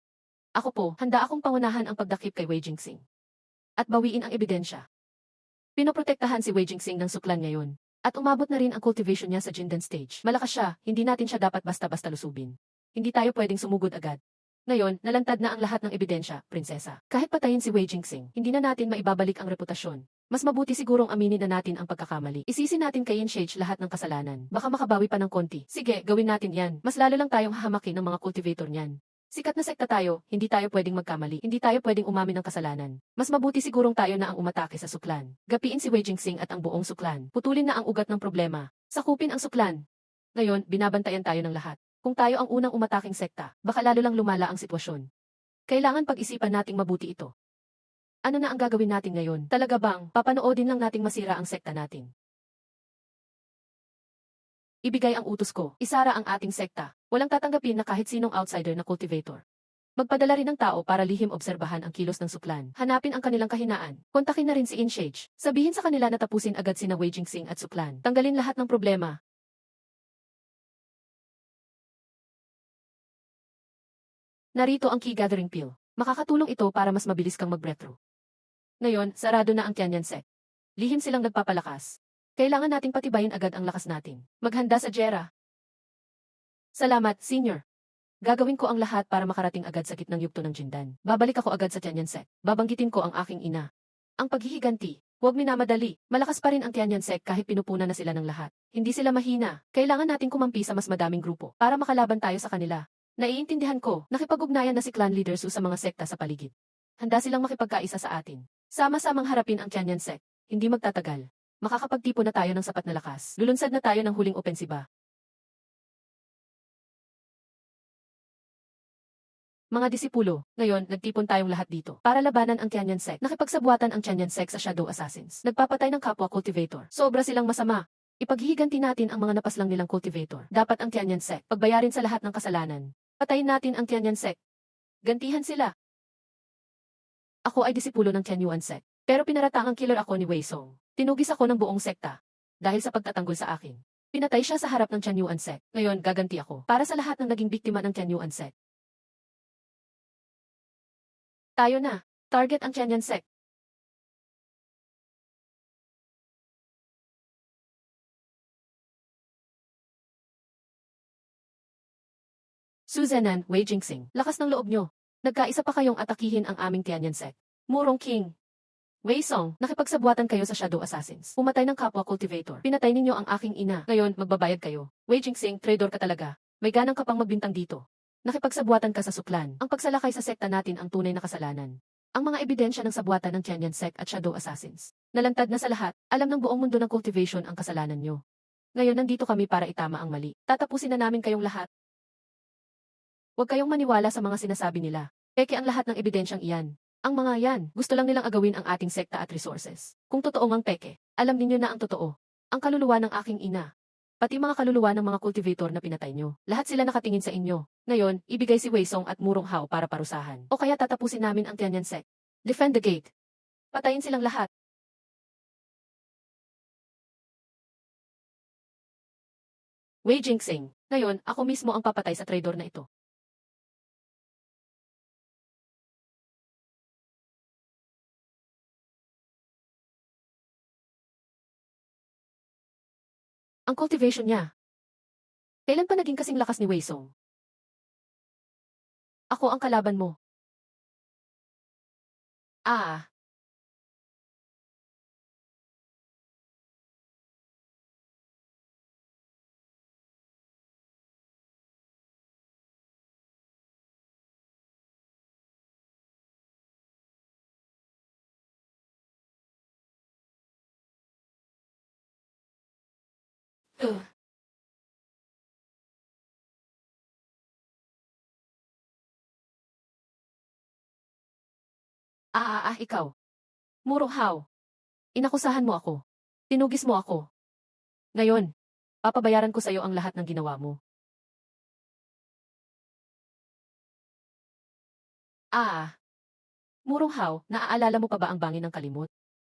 Ako po, handa akong pangunahan ang pagdakip kay Wei Jingxing. At bawiin ang ebidensya. Pinoprotektahan si Wei Jingxing ng suklan ngayon. At umabot na rin ang cultivation niya sa Jindan stage. Malakas siya, hindi natin siya dapat basta-basta lusubin. Hindi tayo pwedeng sumugod agad. Ngayon, nalantad na ang lahat ng ebidensya, prinsesa. Kahit patayin si Wei Jingxing, hindi na natin maibabalik ang reputasyon. Mas mabuti sigurong aminin na natin ang pagkakamali. Isisi natin kay Inshage lahat ng kasalanan. Baka makabawi pa ng konti. Sige, gawin natin yan. Mas lalo lang tayong hahamakin ng mga cultivator niyan. Sikat na sekta tayo, hindi tayo pwedeng magkamali. Hindi tayo pwedeng umamin ng kasalanan. Mas mabuti sigurong tayo na ang umatake sa suklan. Gapiin si Wei Jingxing at ang buong suklan. Putulin na ang ugat ng problema. Sakupin ang suklan. Ngayon, binabantayan tayo ng lahat. Kung tayo ang unang umataking sekta, baka lalo lang lumala ang sitwasyon. Kailangan pag-isipan nating mabuti ito. Ano na ang gagawin natin ngayon? Talaga bang, papanoodin lang nating masira ang sekta natin? Ibigay ang utos ko, isara ang ating sekta. Walang tatanggapin na kahit sinong outsider na cultivator. Magpadala rin ng tao para lihim obserbahan ang kilos ng suklan. Hanapin ang kanilang kahinaan. Kontakin na rin si Inshage. Sabihin sa kanila na tapusin agad sina Wei Jingxing at suklan. Tanggalin lahat ng problema. Narito ang key gathering pill. Makakatulong ito para mas mabilis kang mag-breakthrough. Ngayon, sarado na ang Tianyan sect. Lihim silang nagpapalakas. Kailangan nating patibayin agad ang lakas natin. Maghanda sa Jera. Salamat, senior. Gagawin ko ang lahat para makarating agad sa gitnang yugto ng Jindan. Babalik ako agad sa Tianyan sect. Babanggitin ko ang aking ina. Ang paghihiganti. Huwag minamadali. Malakas pa rin ang Tianyan Sect kahit pinupunan na sila ng lahat. Hindi sila mahina. Kailangan nating kumampi sa mas madaming grupo para makalaban tayo sa kanila. Naiintindihan ko, nakipag-ugnayan na si clan leaders sa mga sekta sa paligid. Handa silang makipagkaisa sa atin. Sama-samang harapin ang Tianyan Sect. Hindi magtatagal. Makakapagtipo na tayo ng sapat na lakas. Lulunsad na tayo ng huling opensiba. Mga disipulo, ngayon, nagtipon tayong lahat dito para labanan ang Tianyan Sect. Nakipagsabuatan ang Tianyan Sect sa Shadow Assassins. Nagpapatay ng kapwa cultivator. Sobra silang masama. Ipaghihiganti natin ang mga napaslang nilang cultivator. Dapat ang Tianyan Sect pagbayarin sa lahat ng kasalanan. Patayin natin ang Tianyan Sect. Gantihan sila. Ako ay disipulo ng Tianyuan Sect. Pero pinaratangang killer ako ni Wei Song. Tinugis ako ng buong sekta. Dahil sa pagtatanggol sa akin. Pinatay siya sa harap ng Tianyuan Sect. Ngayon, gaganti ako para sa lahat ng naging biktima ng Tianyuan Sect. Tayo na. Target ang Tianyan Sect. Suzanan, Wei Jingxing, lakas ng loob nyo. Nagkaisa pa kayong atakihin ang aming Tianyan Sect. Murong King. Wei Song, nakipagsabuatan kayo sa Shadow Assassins. Pumatay ng kapwa cultivator. Pinatay ninyo ang aking ina. Ngayon, magbabayad kayo. Wei Jingxing, traitor ka talaga. May ganang ka pang magbintang dito. Nakipagsabuatan ka sa suklan. Ang pagsalakay sa sekta natin ang tunay na kasalanan. Ang mga ebidensya ng sabuatan ng Tianyan Sect at Shadow Assassins. Nalantad na sa lahat, alam ng buong mundo ng cultivation ang kasalanan nyo. Ngayon nandito kami para itama ang mali. Tatapusin na namin kayong lahat. Huwag kayong maniwala sa mga sinasabi nila. Peke ang lahat ng ebidensyang iyan. Ang mga yan, gusto lang nilang agawin ang ating sekta at resources. Kung totoo ngang peke, alam ninyo na ang totoo. Ang kaluluwa ng aking ina. Pati mga kaluluwa ng mga cultivator na pinatay nyo. Lahat sila nakatingin sa inyo. Ngayon, ibigay si Wei Song at Murong Hao para parusahan. O kaya tatapusin namin ang Tianyan Sect. Defend the gate. Patayin silang lahat. Wei Jingxing. Ngayon, ako mismo ang papatay sa traidor na ito. Ang cultivation niya. Kailan pa naging kasing lakas ni Wei Song? Ako ang kalaban mo. Ah, uh, ikaw. Murong Hao. Inakusahan mo ako. Tinugis mo ako. Ngayon, papabayaran ko sa iyo ang lahat ng ginawa mo. Ah, Murong Hao, naaalala mo pa ba ang bangin ng kalimot?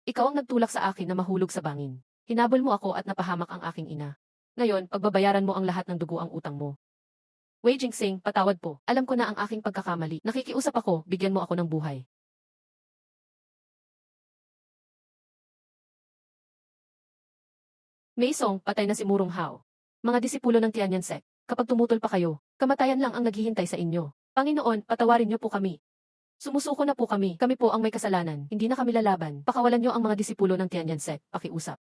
Ikaw ang nagtulak sa akin na mahulog sa bangin. Hinabol mo ako at napahamak ang aking ina. Ngayon, pagbabayaran mo ang lahat ng dugo ang utang mo. Wei Jingxing, patawad po. Alam ko na ang aking pagkakamali. Nakikiusap ako, bigyan mo ako ng buhay. Maisong, patay na si Murong Hao. Mga disipulo ng Tianyan Sect, kapag tumutol pa kayo, kamatayan lang ang naghihintay sa inyo. Panginoon, patawarin niyo po kami. Sumusuko na po kami. Kami po ang may kasalanan. Hindi na kami lalaban. Pakawalan niyo ang mga disipulo ng Tianyan Sect. Pakiusap.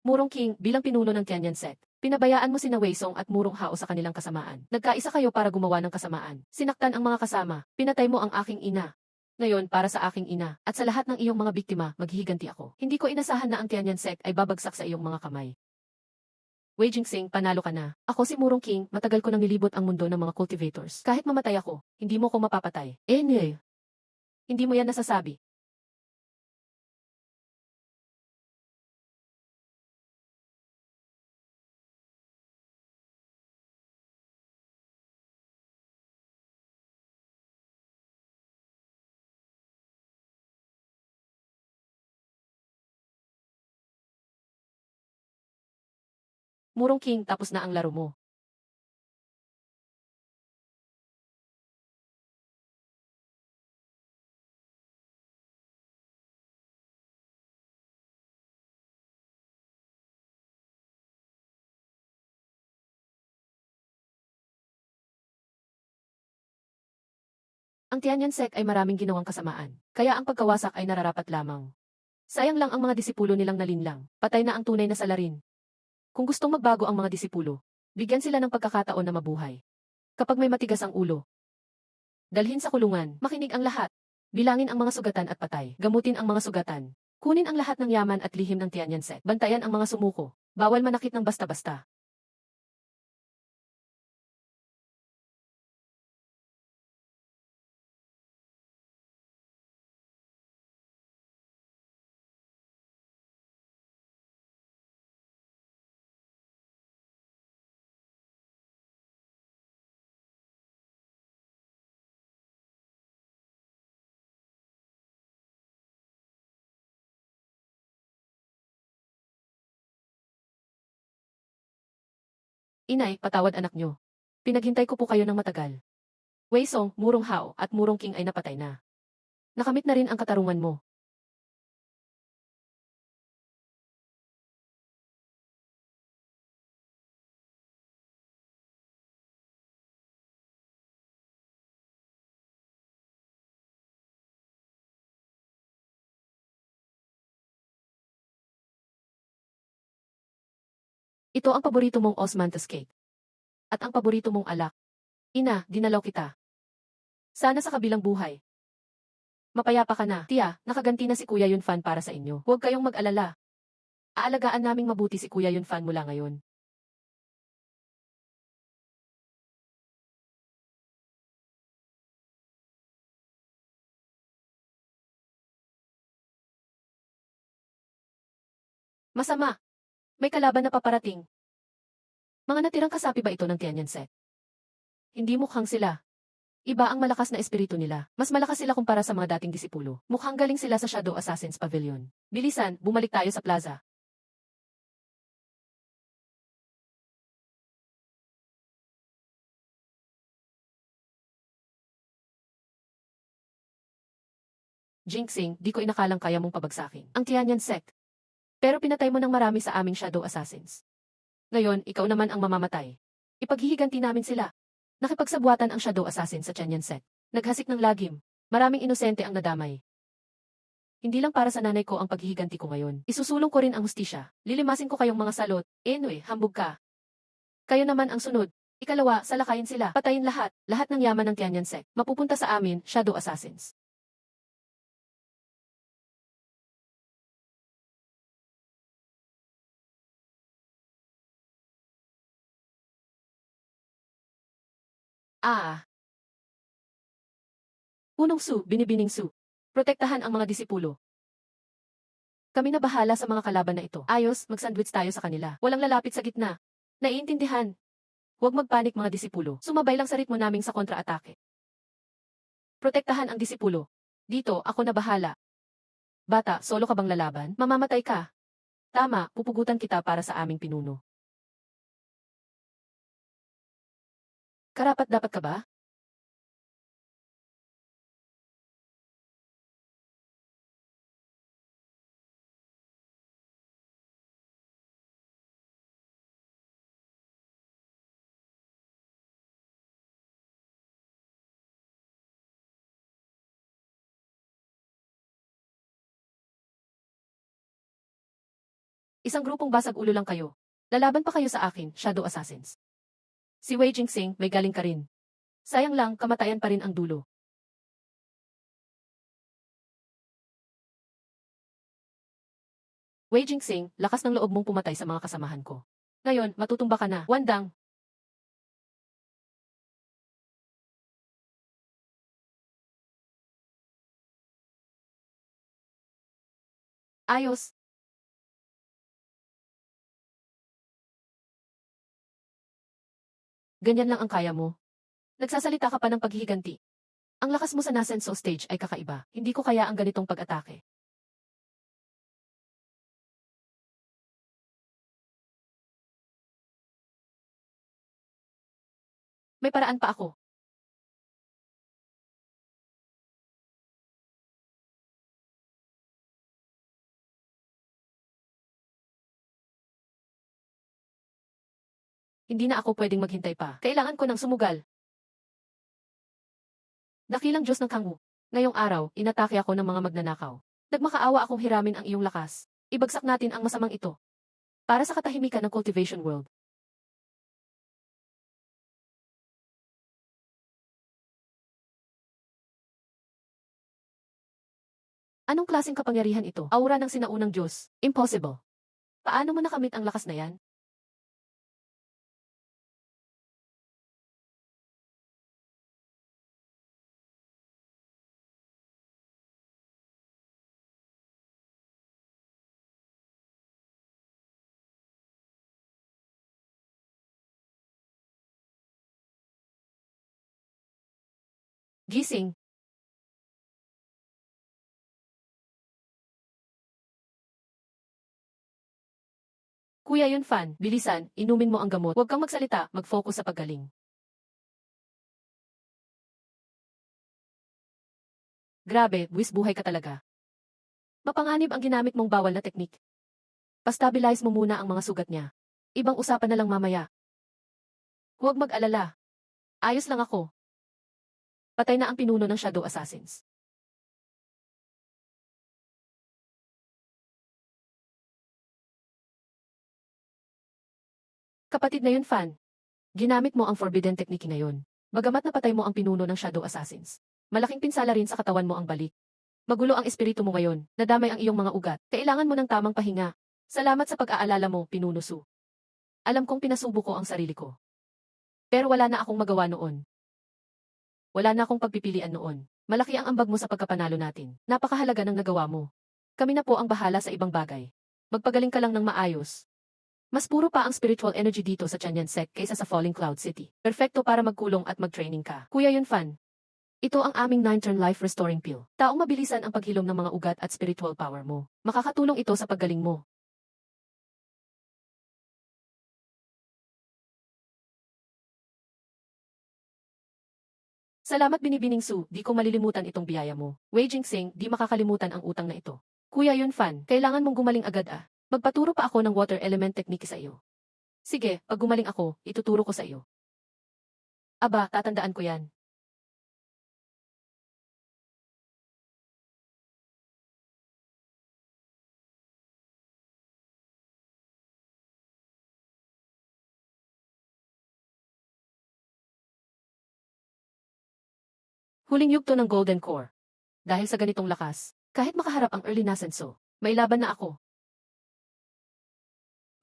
Murong King, bilang pinuno ng Tianyan Sect, pinabayaan mo sina Wei Song at Murong Hao sa kanilang kasamaan. Nagkaisa kayo para gumawa ng kasamaan. Sinaktan ang mga kasama. Pinatay mo ang aking ina. Ngayon, para sa aking ina, at sa lahat ng iyong mga biktima, maghihiganti ako. Hindi ko inasahan na ang Tianyan Sect ay babagsak sa iyong mga kamay. Wei Jingxing, panalo ka na. Ako si Murong King, matagal ko nang nilibot ang mundo ng mga cultivators. Kahit mamatay ako, hindi mo ko mapapatay. Hindi mo yan nasasabi. Murong King, tapos na ang laro mo. Ang Tianyan sect ay maraming ginawang kasamaan, kaya ang pagkawasak ay nararapat lamang. Sayang lang ang mga disipulo nilang nalinlang, patay na ang tunay na salarin. Kung gustong magbago ang mga disipulo, bigyan sila ng pagkakataon na mabuhay. Kapag may matigas ang ulo, dalhin sa kulungan, makinig ang lahat. Bilangin ang mga sugatan at patay, gamutin ang mga sugatan. Kunin ang lahat ng yaman at lihim ng Tianyan sect. Bantayan ang mga sumuko. Bawal manakit ng basta-basta. Inay, patawad anak nyo. Pinaghintay ko po kayo ng matagal. Wei Song, Murong Hao, at Murong King ay napatay na. Nakamit na rin ang katarungan mo. Ito ang paborito mong osmanthus cake. At ang paborito mong alak. Ina, dinalaw kita. Sana sa kabilang buhay. Mapayapa ka na. Tiya, nakaganti na si Kuya Yunfan para sa inyo. Huwag kayong mag-alala. Aalagaan naming mabuti si Kuya Yunfan mula ngayon. Masama. May kalaban na paparating. Mga natirang kasapi ba ito ng Tianyan sect? Hindi mukhang sila. Iba ang malakas na espiritu nila. Mas malakas sila kumpara sa mga dating disipulo. Mukhang galing sila sa Shadow Assassins Pavilion. Bilisan, bumalik tayo sa plaza. Jinxing, di ko inakalang kaya mong pabagsakin ang Tianyan sect. Pero pinatay mo ng marami sa aming Shadow Assassins. Ngayon, ikaw naman ang mamamatay. Ipaghihiganti namin sila. Nakipagsabuatan ang Shadow Assassin sa Tianyan sect. Naghasik ng lagim. Maraming inosente ang nadamay. Hindi lang para sa nanay ko ang paghihiganti ko ngayon. Isusulong ko rin ang hustisya. Lilimasin ko kayong mga salot. Anyway, hambog ka. Kayo naman ang sunod. Ikalawa, salakayin sila. Patayin lahat. Lahat ng yaman ng Tianyan sect. Mapupunta sa amin, Shadow Assassins. Ah, Punong Su, Binibining Su. Protektahan ang mga disipulo. Kami na bahala sa mga kalaban na ito. Ayos, mag-sandwich tayo sa kanila. Walang lalapit sa gitna. Naiintindihan. Huwag magpanik mga disipulo. Sumabay lang sa ritmo naming sa kontra-atake. Protektahan ang disipulo. Dito, ako na bahala. Bata, solo ka bang lalaban? Mamamatay ka. Tama, pupugutan kita para sa aming pinuno. Karapat dapat ka ba? Isang grupong basag ulo lang kayo. Lalaban pa kayo sa akin, Shadow Assassins. Si Wei Jingxing, may galing ka rin. Sayang lang, kamatayan pa rin ang dulo. Wei Jingxing, lakas ng loob mong pumatay sa mga kasamahan ko. Ngayon, matutumba ka na. Wandang, ayos. Ganyan lang ang kaya mo. Nagsasalita ka pa ng paghihiganti. Ang lakas mo sa Nasenso stage ay kakaiba. Hindi ko kaya ang ganitong pag-atake. May paraan pa ako. Hindi na ako pwedeng maghintay pa. Kailangan ko ng sumugal. Dakilang Diyos ng Kangwu. Ngayong araw, inatake ako ng mga magnanakaw. Nagmakaawa akong hiramin ang iyong lakas. Ibagsak natin ang masamang ito. Para sa katahimikan ng cultivation world. Anong klaseng kapangyarihan ito? Aura ng sinaunang Diyos. Impossible. Paano mo nakamit ang lakas na yan? Gising. Kuya Yun Fan, bilisan, inumin mo ang gamot. Huwag kang magsalita, mag-focus sa paggaling. Grabe, buwis buhay ka talaga. Mapanganib ang ginamit mong bawal na teknik. Pastabilize mo muna ang mga sugat niya. Ibang usapan na lang mamaya. Huwag mag-alala. Ayos lang ako. Patay na ang pinuno ng Shadow Assassins. Kapatid na Yun Fan, ginamit mo ang forbidden technique ngayon. Bagamat napatay mo ang pinuno ng Shadow Assassins. Malaking pinsala rin sa katawan mo ang balik. Magulo ang espiritu mo ngayon, nadamay ang iyong mga ugat. Kailangan mo ng tamang pahinga. Salamat sa pag-aalala mo, Pinuno Su. Alam kong pinasubo ko ang sarili ko. Pero wala na akong magawa noon. Wala na akong pagpipilian noon. Malaki ang ambag mo sa pagkapanalo natin. Napakahalaga ng nagawa mo. Kami na po ang bahala sa ibang bagay. Magpagaling ka lang ng maayos. Mas puro pa ang spiritual energy dito sa Tianyan Sect kaysa sa Falling Cloud City. Perfecto para magkulong at mag-training ka. Kuya Yun Fan, ito ang aming 9-turn life restoring pill. Taong mabilisan ang paghilom ng mga ugat at spiritual power mo. Makakatulong ito sa paggaling mo. Salamat Binibining Su, di ko malilimutan itong biyaya mo. Wei Jingsing, di makakalimutan ang utang na ito. Kuya Yun Fan, kailangan mong gumaling agad ah. Magpaturo pa ako ng water element technique sa iyo. Sige, pag gumaling ako, ituturo ko sa iyo. Aba, tatandaan ko yan. Huling yugto ng Golden Core. Dahil sa ganitong lakas, kahit makaharap ang early Nasenso, may laban na ako.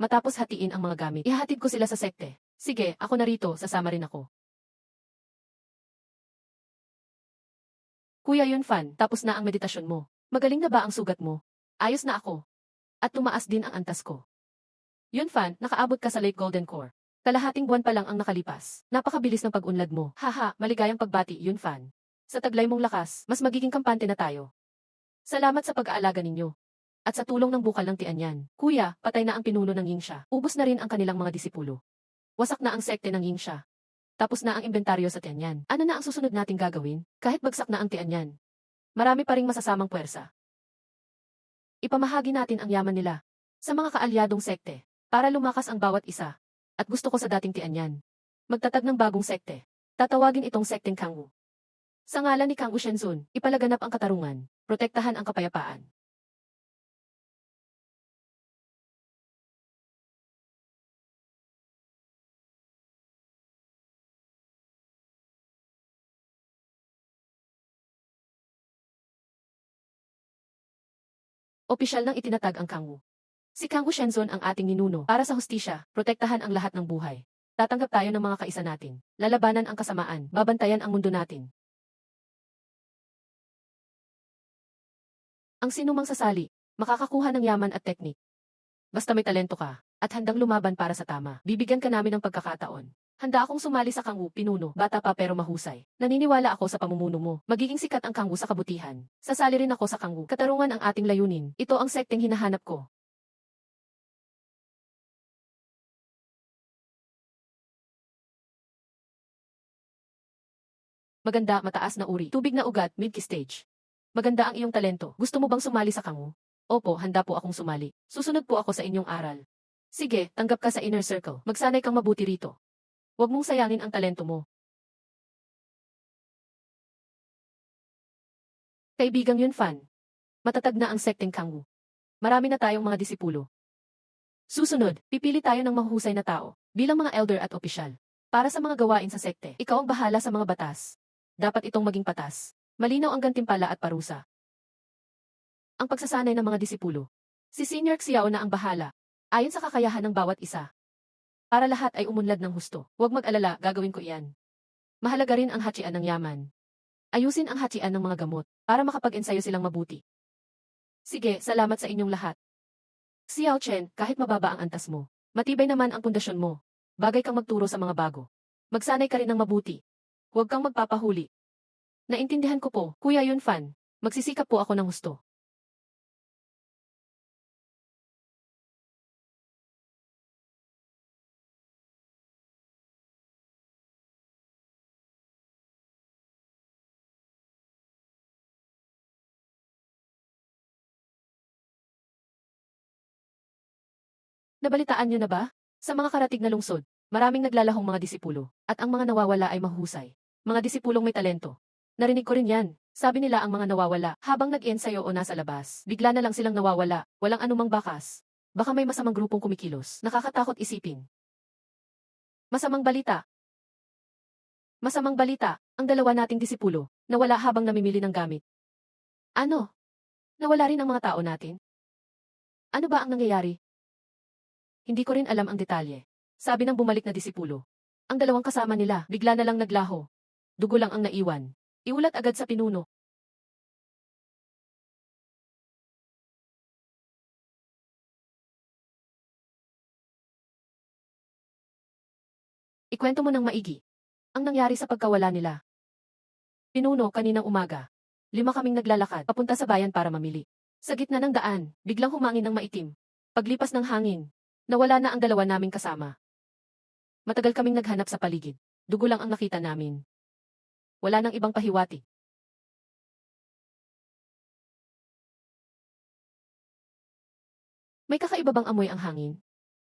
Matapos hatiin ang mga gamit, ihahatid ko sila sa sekte. Sige, ako narito, sasama rin ako. Kuya Yun Fan, tapos na ang meditasyon mo. Magaling na ba ang sugat mo? Ayos na ako. At tumaas din ang antas ko. Yun Fan, nakaabot ka sa Lake Golden Core. Kalahating buwan pa lang ang nakalipas. Napakabilis ng pag-unlad mo. Haha, maligayang pagbati, Yun Fan. Sa taglay mong lakas, mas magiging kampante na tayo. Salamat sa pag-aalaga ninyo. At sa tulong ng bukal ng Tianyan. Kuya, patay na ang pinuno ng Yingsha. Ubos na rin ang kanilang mga disipulo. Wasak na ang sekte ng Yingsha. Tapos na ang inventaryo sa Tianyan. Ano na ang susunod nating gagawin? Kahit bagsak na ang Tianyan. Marami pa ring masasamang puwersa. Ipamahagi natin ang yaman nila sa mga kaalyadong sekte para lumakas ang bawat isa. At gusto ko sa dating Tianyan. Magtatag ng bagong sekte. Tatawagin itong sekteng Kangwu. Sa ngalan ni Kangwu Shenzun, ipalaganap ang katarungan, protektahan ang kapayapaan. Opisyal nang itinatag ang Kangwu. Si Kangwu Shenzun ang ating ninuno para sa hustisya, protektahan ang lahat ng buhay. Tatanggap tayo ng mga kaisa natin. Lalabanan ang kasamaan, babantayan ang mundo natin. Ang sinumang sasali, makakakuha ng yaman at teknik. Basta may talento ka, at handang lumaban para sa tama, bibigyan ka namin ng pagkakataon. Handa akong sumali sa Kangwu, pinuno, bata pa pero mahusay. Naniniwala ako sa pamumuno mo. Magiging sikat ang Kangwu sa kabutihan. Sasali rin ako sa Kangwu. Katarungan ang ating layunin. Ito ang sekteng hinahanap ko. Maganda, mataas na uri. Tubig na ugat, mid stage. Maganda ang iyong talento. Gusto mo bang sumali sa Kangwu? Opo, handa po akong sumali. Susunod po ako sa inyong aral. Sige, tanggap ka sa inner circle. Magsanay kang mabuti rito. Huwag mong sayangin ang talento mo. Kaibigang Yun Fan. Matatag na ang sekteng Kangwu. Marami na tayong mga disipulo. Susunod, pipili tayo ng mahuhusay na tao, bilang mga elder at opisyal. Para sa mga gawain sa sekte, ikaw ang bahala sa mga batas. Dapat itong maging patas. Malinaw ang gantimpala at parusa. Ang pagsasanay ng mga disipulo. Si Senior Xiao na ang bahala, ayon sa kakayahan ng bawat isa. Para lahat ay umunlad ng husto. Huwag mag-alala, gagawin ko iyan. Mahalaga rin ang hachian ng yaman. Ayusin ang hachian ng mga gamot, para makapag-ensayo silang mabuti. Sige, salamat sa inyong lahat. Xiao Chen, kahit mababa ang antas mo, matibay naman ang pundasyon mo. Bagay kang magturo sa mga bago. Magsanay ka rin ng mabuti. Huwag kang magpapahuli. Naintindihan ko po, Kuya Yun Fan. Magsisikap po ako ng husto. Nabalitaan niyo na ba? Sa mga karatig na lungsod, maraming naglalahong mga disipulo, at ang mga nawawala ay mahusay. Mga disipulong may talento. Narinig ko rin yan. Sabi nila ang mga nawawala, habang nag-ensayo o nasa labas, bigla na lang silang nawawala, walang anumang bakas. Baka may masamang grupong kumikilos, nakakatakot isipin. Masamang balita. Masamang balita, ang dalawa nating disipulo, nawala habang namimili ng gamit. Ano? Nawala rin ang mga tao natin? Ano ba ang nangyayari? Hindi ko rin alam ang detalye. Sabi ng bumalik na disipulo. Ang dalawang kasama nila, bigla na lang naglaho. Dugo lang ang naiwan. Iulat agad sa pinuno. Ikwento mo ng maigi. Ang nangyari sa pagkawala nila. Pinuno, kaninang umaga. 5 kaming naglalakad, papunta sa bayan para mamili. Sa gitna ng daan, biglang humangin ng maitim. Paglipas ng hangin, nawala na ang dalawa naming kasama. Matagal kaming naghanap sa paligid. Dugo lang ang nakita namin. Wala nang ibang pahiwatig. May kakaiba bang amoy ang hangin?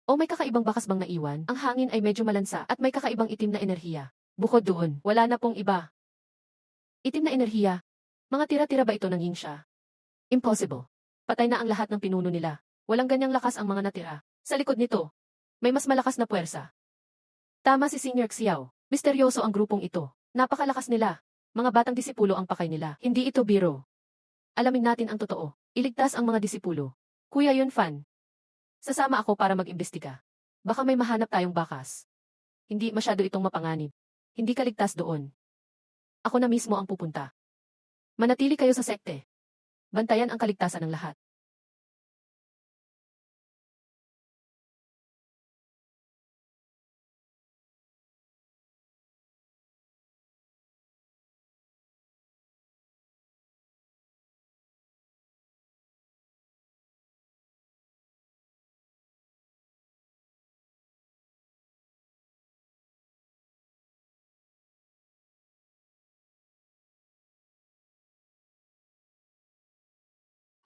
O may kakaibang bakas bang naiwan? Ang hangin ay medyo malansa at may kakaibang itim na enerhiya. Bukod doon, wala na pong iba. Itim na enerhiya. Mga tira-tira ba ito ng yin siya? Impossible. Patay na ang lahat ng pinuno nila. Walang ganyang lakas ang mga natira. Sa likod nito, may mas malakas na puwersa. Tama si Senior Xiao. Misteryoso ang grupong ito. Napakalakas nila. Mga batang disipulo ang pakay nila. Hindi ito biro. Alamin natin ang totoo. Iligtas ang mga disipulo. Kuya Yun Fan. Sasama ako para mag-imbestiga. Baka may mahanap tayong bakas. Hindi masyado itong mapanganib. Hindi ka ligtas doon. Ako na mismo ang pupunta. Manatili kayo sa sekte. Bantayan ang kaligtasan ng lahat.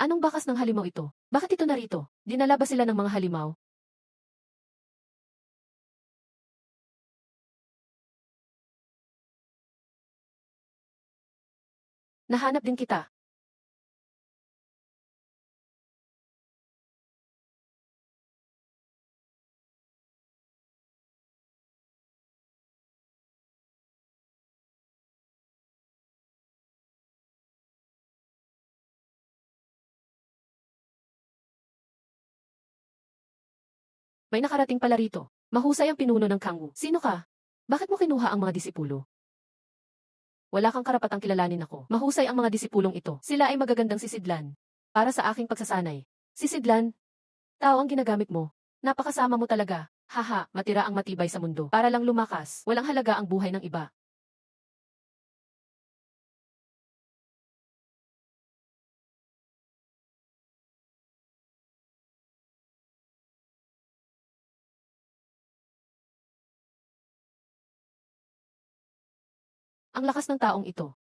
Anong bakas ng halimaw ito? Bakit ito narito? Dinala ba sila ng mga halimaw? Nahanap din kita. May nakarating pala rito. Mahusay ang pinuno ng Kangwu. Sino ka? Bakit mo kinuha ang mga disipulo? Wala kang karapatang kilalanin ako. Mahusay ang mga disipulong ito. Sila ay magagandang sisidlan. Para sa aking pagsasanay. Sisidlan? Tao ang ginagamit mo. Napakasama mo talaga. Haha, matira ang matibay sa mundo. Para lang lumakas. Walang halaga ang buhay ng iba. Ang lakas ng taong ito.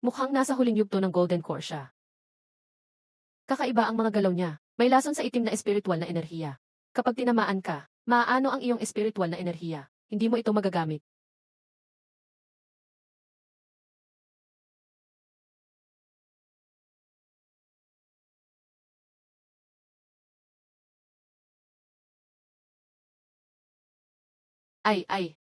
Mukhang nasa huling yugto ng Golden Core siya. Kakaiba ang mga galaw niya. May lason sa itim na espiritual na enerhiya. Kapag tinamaan ka, maaano ang iyong espiritual na enerhiya. Hindi mo ito magagamit. Ay.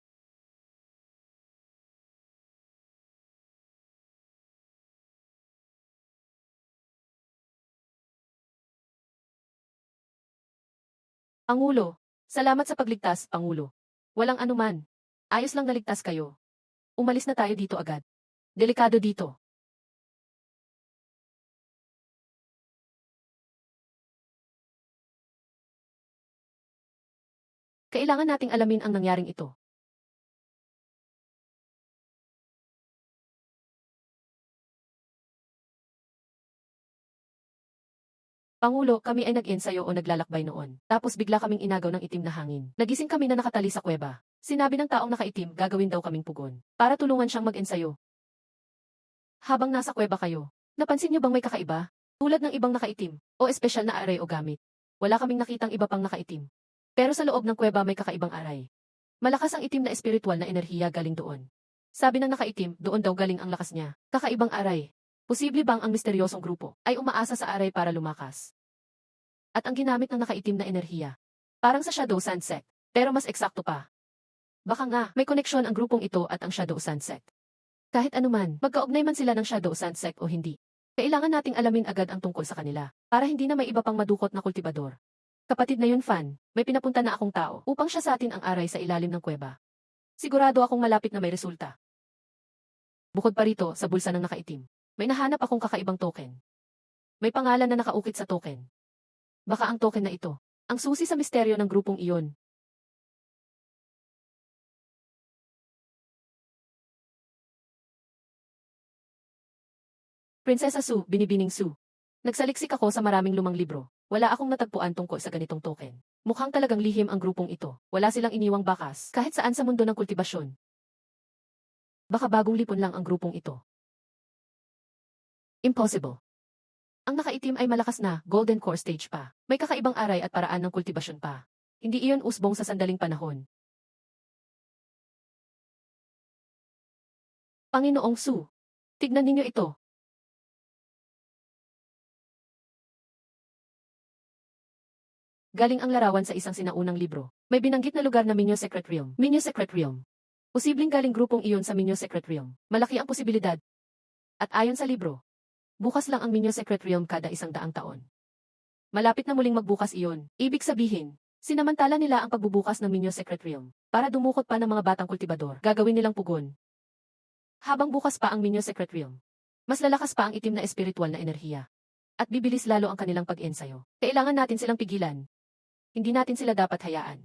Pangulo, salamat sa pagligtas, Pangulo. Walang anuman. Ayos lang naligtas kayo. Umalis na tayo dito agad. Delikado dito. Kailangan nating alamin ang nangyaring ito. Pangulo, kami ay nag-ensayo o naglalakbay noon. Tapos bigla kaming inagaw ng itim na hangin. Nagising kami na nakatali sa kuweba. Sinabi ng taong nakaitim, gagawin daw kaming pugon. Para tulungan siyang mag-ensayo. Habang nasa kuweba kayo, napansin niyo bang may kakaiba? Tulad ng ibang nakaitim, o espesyal na aray o gamit. Wala kaming nakitang iba pang nakaitim. Pero sa loob ng kuweba may kakaibang aray. Malakas ang itim na espiritual na enerhiya galing doon. Sabi ng nakaitim, doon daw galing ang lakas niya. Kakaibang aray. Posible bang ang misteryosong grupo ay umaasa sa aray para lumakas? At ang ginamit ng nakaitim na enerhiya. Parang sa Shadow Sunset, pero mas eksakto pa. Baka nga, may koneksyon ang grupong ito at ang Shadow Sunset. Kahit anuman, magkaugnay man sila ng Shadow Sunset o hindi. Kailangan nating alamin agad ang tungkol sa kanila, para hindi na may iba pang madukot na kultibador. Kapatid na yun, Fan, may pinapunta na akong tao upang siya sa atin ang aray sa ilalim ng kuweba. Sigurado akong malapit na may resulta. Bukod pa rito, sa bulsa ng nakaitim, may nahanap akong kakaibang token. May pangalan na nakaukit sa token. Baka ang token na ito, ang susi sa misteryo ng grupong iyon. Prinsesa Su, Binibining Su. Nagsaliksik ako sa maraming lumang libro. Wala akong natagpuan tungkol sa ganitong token. Mukhang talagang lihim ang grupong ito. Wala silang iniwang bakas kahit saan sa mundo ng kultibasyon. Baka bagong lipon lang ang grupong ito. Impossible. Ang nakaitim ay malakas na, golden core stage pa. May kakaibang aray at paraan ng kultibasyon pa. Hindi iyon usbong sa sandaling panahon. Panginoong Su. Tignan ninyo ito. Galing ang larawan sa isang sinaunang libro. May binanggit na lugar na Minyo Secret Realm. Minyo Secret Realm. Posibleng galing grupong iyon sa Minyo Secret Realm. Malaki ang posibilidad. At ayon sa libro, bukas lang ang Minyo Secret Realm kada 100 taon. Malapit na muling magbukas iyon. Ibig sabihin, sinamantala nila ang pagbubukas ng Minyo Secret Realm para dumukot pa ng mga batang kultibador. Gagawin nilang pugon. Habang bukas pa ang Minyo Secret Realm, mas lalakas pa ang itim na espiritual na enerhiya. At bibilis lalo ang kanilang pag-ensayo. Kailangan natin silang pigilan. Hindi natin sila dapat hayaan.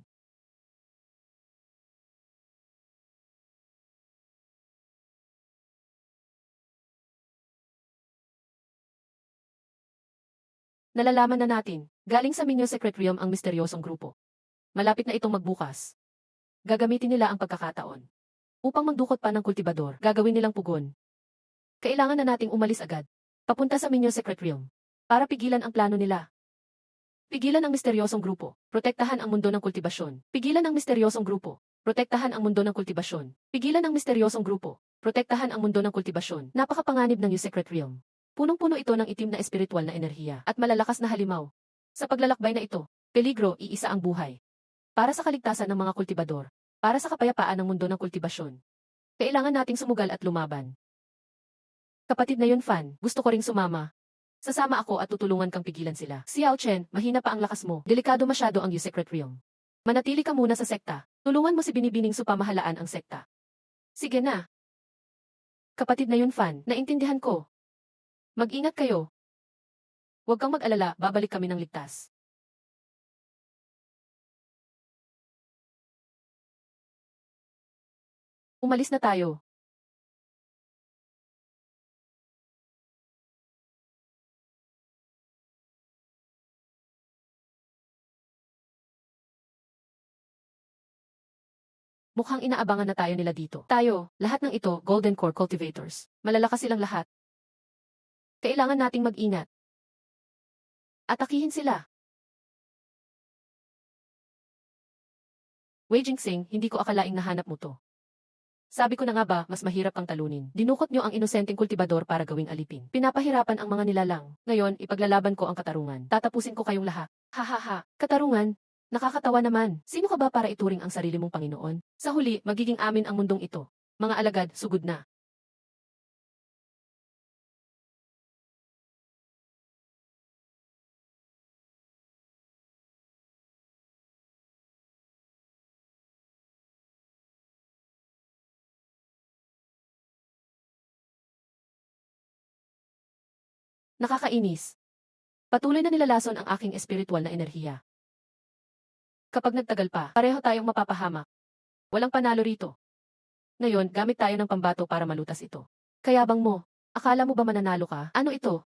Nalalaman na natin, galing sa Minyo Secret Realm ang misteryosong grupo. Malapit na itong magbukas. Gagamitin nila ang pagkakataon. Upang magdukot pa ng kultibador, gagawin nilang pugon. Kailangan na nating umalis agad. Papunta sa Minyo Secret Realm. Para pigilan ang plano nila. Pigilan ang misteryosong grupo. Protektahan ang mundo ng kultibasyon. Pigilan ang misteryosong grupo. Protektahan ang mundo ng kultibasyon. Pigilan ang misteryosong grupo. Protektahan ang mundo ng kultibasyon. Napakapanganib ng New Secret Realm. Punong-puno ito ng itim na espiritual na enerhiya at malalakas na halimaw. Sa paglalakbay na ito, peligro, iisa ang buhay. Para sa kaligtasan ng mga kultibador. Para sa kapayapaan ng mundo ng kultibasyon. Kailangan nating sumugal at lumaban. Kapatid na yun, Fan, gusto ko ring sumama. Sasama ako at tutulungan kang pigilan sila. Xiao Chen, mahina pa ang lakas mo. Delikado masyado ang Yu Secret Realm. Manatili ka muna sa sekta. Tulungan mo si Binibining Su pamahalaan ang sekta. Sige na. Kapatid na yun, Fan, naintindihan ko. Mag-ingat kayo. Huwag kang mag-alala, babalik kami ng ligtas. Umalis na tayo. Mukhang inaabangan na tayo nila dito. Tayo, lahat ng ito, Golden Core Cultivators. Malalakas silang lahat. Kailangan nating mag-ingat. Atakihin sila. Wei Jingxing, hindi ko akalaing nahanap mo to. Sabi ko na nga ba, mas mahirap kang talunin. Dinukot nyo ang inosenteng kultibador para gawing alipin. Pinapahirapan ang mga nilalang. Ngayon, ipaglalaban ko ang katarungan. Tatapusin ko kayong lahat. Ha ha ha. Katarungan? Nakakatawa naman. Sino ka ba para ituring ang sarili mong Panginoon? Sa huli, magiging amin ang mundong ito. Mga alagad, sugod na. Nakakainis. Patuloy na nilalason ang aking espiritual na enerhiya. Kapag nagtagal pa, pareho tayong mapapahamak. Walang panalo rito. Ngayon, gamit tayo ng pambato para malutas ito. Kayabang mo. Akala mo ba mananalo ka? Ano ito?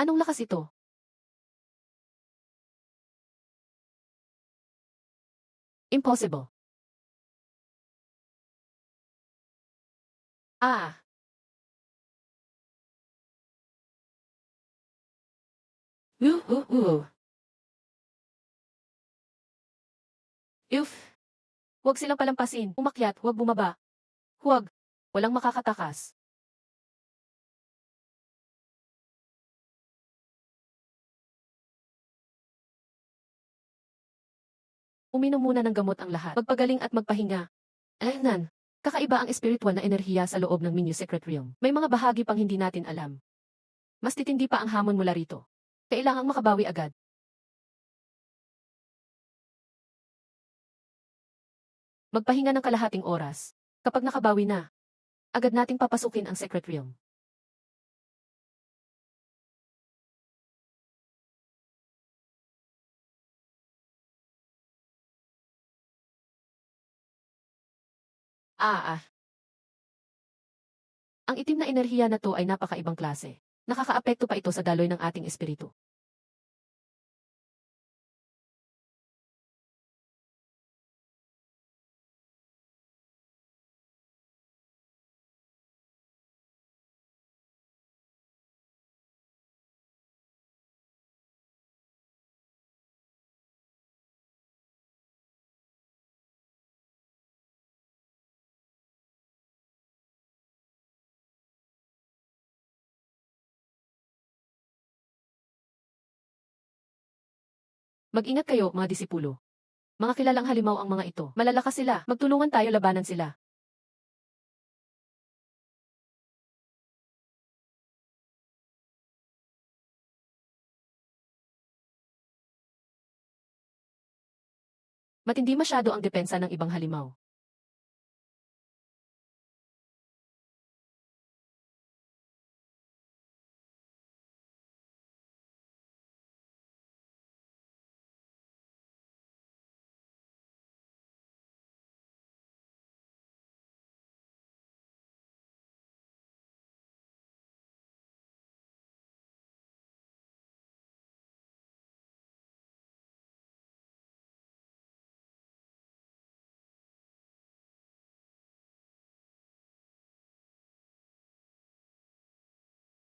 Anong lakas ito? Impossible. Ah, uh, uh, uh. Uf. Huwag silang palampasin. Umakyat, huwag bumaba. Huwag. Walang makakatakas. Uminom muna ng gamot ang lahat. Magpagaling at magpahinga. Nan. Kakaiba ang espiritual na enerhiya sa loob ng Minyo Secret Realm. May mga bahagi pang hindi natin alam. Mas titindi pa ang hamon mula rito. Kailangang makabawi agad. Magpahinga ng kalahating oras. Kapag nakabawi na, agad nating papasukin ang Secret Realm. Ah. Ang itim na enerhiya na to ay napakaibang klase. Nakakaapekto pa ito sa daloy ng ating espiritu. Mag-ingat kayo, mga disipulo. Mga kilalang halimaw ang mga ito. Malalakas sila. Magtulungan tayo labanan sila. Matindi masyado ang depensa ng ibang halimaw.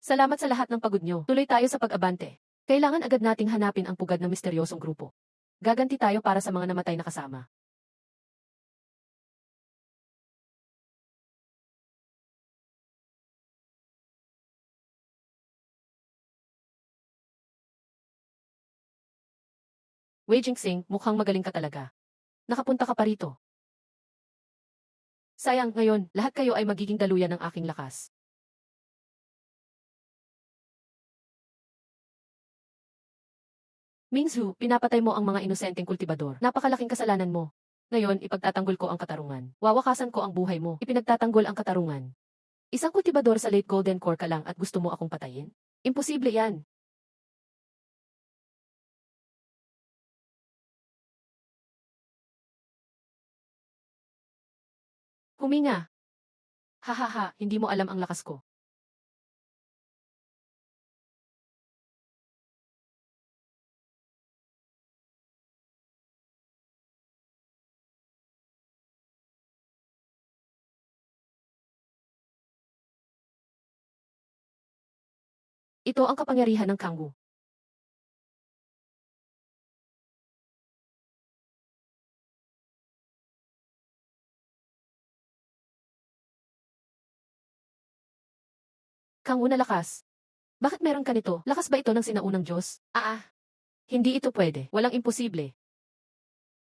Salamat sa lahat ng pagod nyo. Tuloy tayo sa pag-abante. Kailangan agad nating hanapin ang pugad ng misteryosong grupo. Gaganti tayo para sa mga namatay na kasama. Wei Jingxing, mukhang magaling ka talaga. Nakapunta ka pa rito. Sayang, ngayon, lahat kayo ay magiging daluyan ng aking lakas. Mingzhu, pinapatay mo ang mga inosenteng kultibador. Napakalaking kasalanan mo. Ngayon, ipagtatanggol ko ang katarungan. Wawakasan ko ang buhay mo. Ipinagtatanggol ang katarungan. Isang kultibador sa late Golden Core ka lang at gusto mo akong patayin? Imposible yan. Huminga. Hahaha, hindi mo alam ang lakas ko. Ito ang kapangyarihan ng Kangwu. Kang Wu na lakas. Bakit meron ka nito? Lakas ba ito ng sinaunang Diyos? Hindi ito pwede. Walang imposible.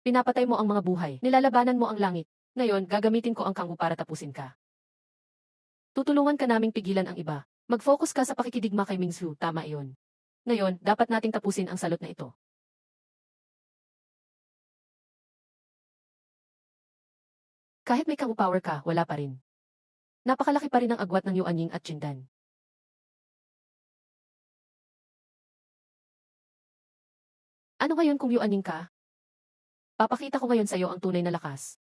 Pinapatay mo ang mga buhay. Nilalabanan mo ang langit. Ngayon, gagamitin ko ang Kang Wu para tapusin ka. Tutulungan ka naming pigilan ang iba. Mag-focus ka sa pakikidigma kay Mingsu, tama iyon. Ngayon, dapat nating tapusin ang salot na ito. Kahit may Kang Wu power ka, wala pa rin. Napakalaki pa rin ang agwat ng Yuanying at Jindan. Ano ngayon kung Yuanying ka? Papakita ko ngayon sa'yo ang tunay na lakas.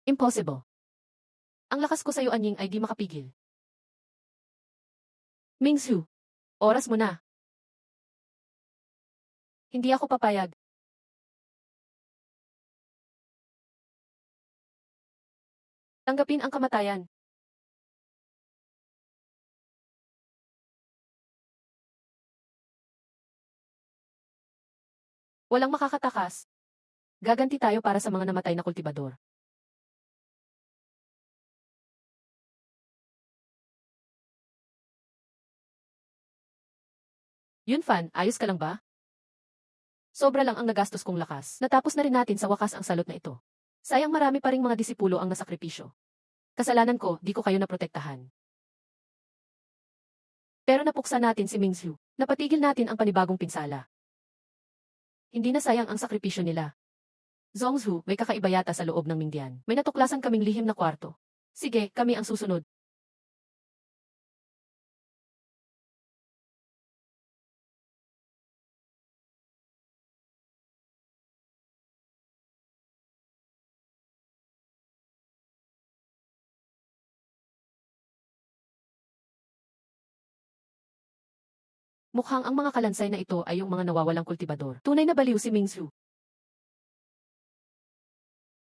Impossible. Ang lakas ko sa Yuanying ay di makapigil. Mingsu, oras mo na. Hindi ako papayag. Tanggapin ang kamatayan. Walang makakatakas. Gaganti tayo para sa mga namatay na kultibador. Yun Fan, ayos ka lang ba? Sobra lang ang nagastos kong lakas. Natapos na rin natin sa wakas ang salot na ito. Sayang marami pa ring mga disipulo ang nasakripisyo. Kasalanan ko, di ko kayo naprotektahan. Pero napuksa natin si Mingsu. Napatigil natin ang panibagong pinsala. Hindi na sayang ang sakripisyo nila. Zhongzhu, may kakaiba yata sa loob ng Mingdian. May natuklasan kaming lihim na kwarto. Sige, kami ang susunod. Mukhang ang mga kalansay na ito ay yung mga nawawalang kultibador. Tunay na baliw si Mingsu.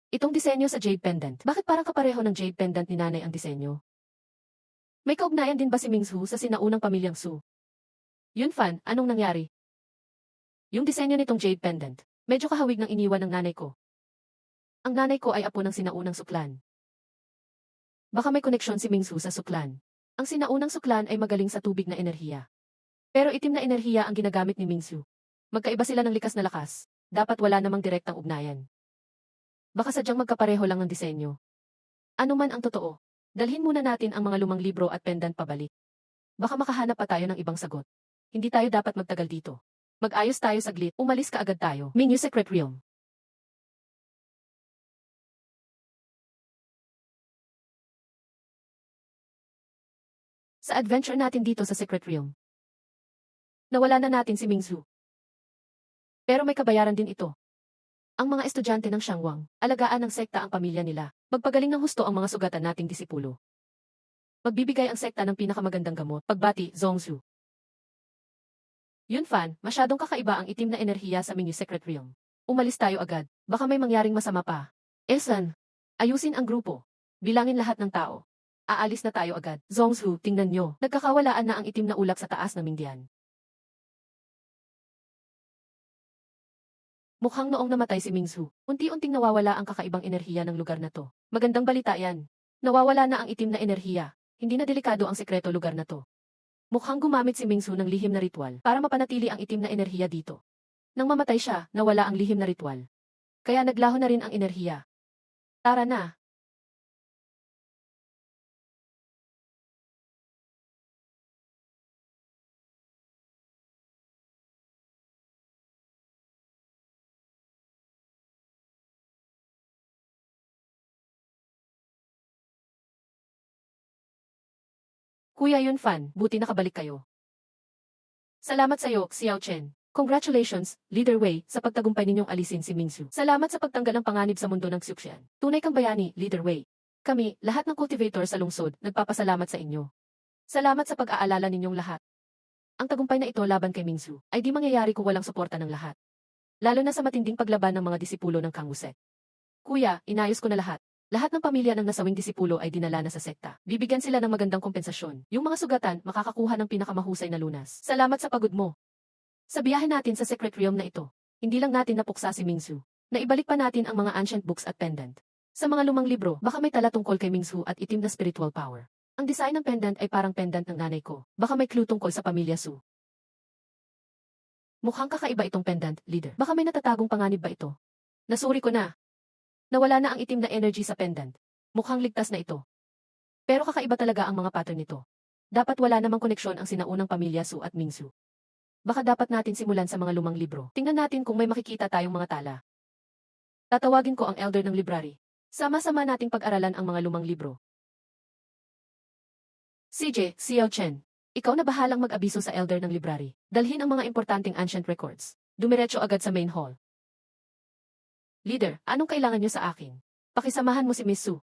Itong disenyo sa Jade Pendant. Bakit parang kapareho ng Jade Pendant ni nanay ang disenyo? May kaugnayan din ba si Mingsu sa sinaunang pamilyang Su? Yun Fan, anong nangyari? Yung disenyo nitong Jade Pendant, medyo kahawig ng iniwan ng nanay ko. Ang nanay ko ay apo ng sinaunang suklan. Baka may koneksyon si Mingsu sa suklan. Ang sinaunang suklan ay magaling sa tubig na enerhiya. Pero itim na enerhiya ang ginagamit ni Mingsu. Magkaiba sila ng likas na lakas. Dapat wala namang direktang ugnayan. Baka sadyang magkapareho lang ng disenyo. Ano man ang totoo, dalhin muna natin ang mga lumang libro at pendant pabalik. Baka makahanap pa tayo ng ibang sagot. Hindi tayo dapat magtagal dito. Mag-ayos tayo saglit, umalis ka agad tayo. Mingyu Secret Realm. Sa adventure natin dito sa Secret Realm, nawala na natin si Mingsu. Pero may kabayaran din ito. Ang mga estudyante ng Shangwang, alagaan ng sekta ang pamilya nila. Magpagaling ng husto ang mga sugatan nating disipulo. Magbibigay ang sekta ng pinakamagandang gamot. Pagbati, Zhongzhu. Yun Fan, masyadong kakaiba ang itim na enerhiya sa Mingyu Secret Realm. Umalis tayo agad. Baka may mangyaring masama pa. Esan, ayusin ang grupo. Bilangin lahat ng tao. Aalis na tayo agad. Zhongzhu, tingnan nyo. Nagkakawalaan na ang itim na ulap sa taas ng Mingdian. Mukhang noong namatay si Mingsu, unti-unting nawawala ang kakaibang enerhiya ng lugar na to. Magandang balita yan. Nawawala na ang itim na enerhiya. Hindi na delikado ang sekreto lugar na to. Mukhang gumamit si Mingsu ng lihim na ritual para mapanatili ang itim na enerhiya dito. Nang mamatay siya, nawala ang lihim na ritual. Kaya naglaho na rin ang enerhiya. Tara na. Kuya Yun Fan, buti nakabalik kayo. Salamat sa iyo, Xiao Chen. Congratulations, Leader Wei, sa pagtagumpay ninyong alisin si Mingsu. Salamat sa pagtanggal ng panganib sa mundo ng Xuxian. Tunay kang bayani, Leader Wei. Kami, lahat ng cultivator sa lungsod, nagpapasalamat sa inyo. Salamat sa pag-aalala ninyong lahat. Ang tagumpay na ito laban kay Mingsu ay di mangyayari kung walang suporta ng lahat. Lalo na sa matinding paglaban ng mga disipulo ng Kang Wu Sect. Kuya, inayos ko na lahat. Lahat ng pamilya ng nasawing disipulo ay dinala na sa sekta. Bibigyan sila ng magandang kompensasyon. Yung mga sugatan makakakuha ng pinakamahusay na lunas. Salamat sa pagod mo. Sa biyahe natin sa Secret Realm na ito, hindi lang natin napuksa si Mingsu. Naibalik pa natin ang mga ancient books at pendant. Sa mga lumang libro, baka may tala tungkol kay Mingsu at itim na spiritual power. Ang design ng pendant ay parang pendant ng nanay ko. Baka may clue tungkol sa pamilya Su. Mukhang kakaiba itong pendant, leader. Baka may natatagong panganib ba ito? Nasuri ko na. Nawala na ang itim na energy sa pendant. Mukhang ligtas na ito. Pero kakaiba talaga ang mga pattern nito. Dapat wala namang koneksyon ang sinaunang pamilya Su at Mingsu. Baka dapat natin simulan sa mga lumang libro. Tingnan natin kung may makikita tayong mga tala. Tatawagin ko ang elder ng library. Sama-sama nating pag-aralan ang mga lumang libro. CJ, Xiao Chen. Ikaw na bahalang mag-abiso sa elder ng library. Dalhin ang mga importanteng ancient records. Dumiretso agad sa main hall. Leader, anong kailangan niyo sa akin? Pakisamahan mo si Miss Su.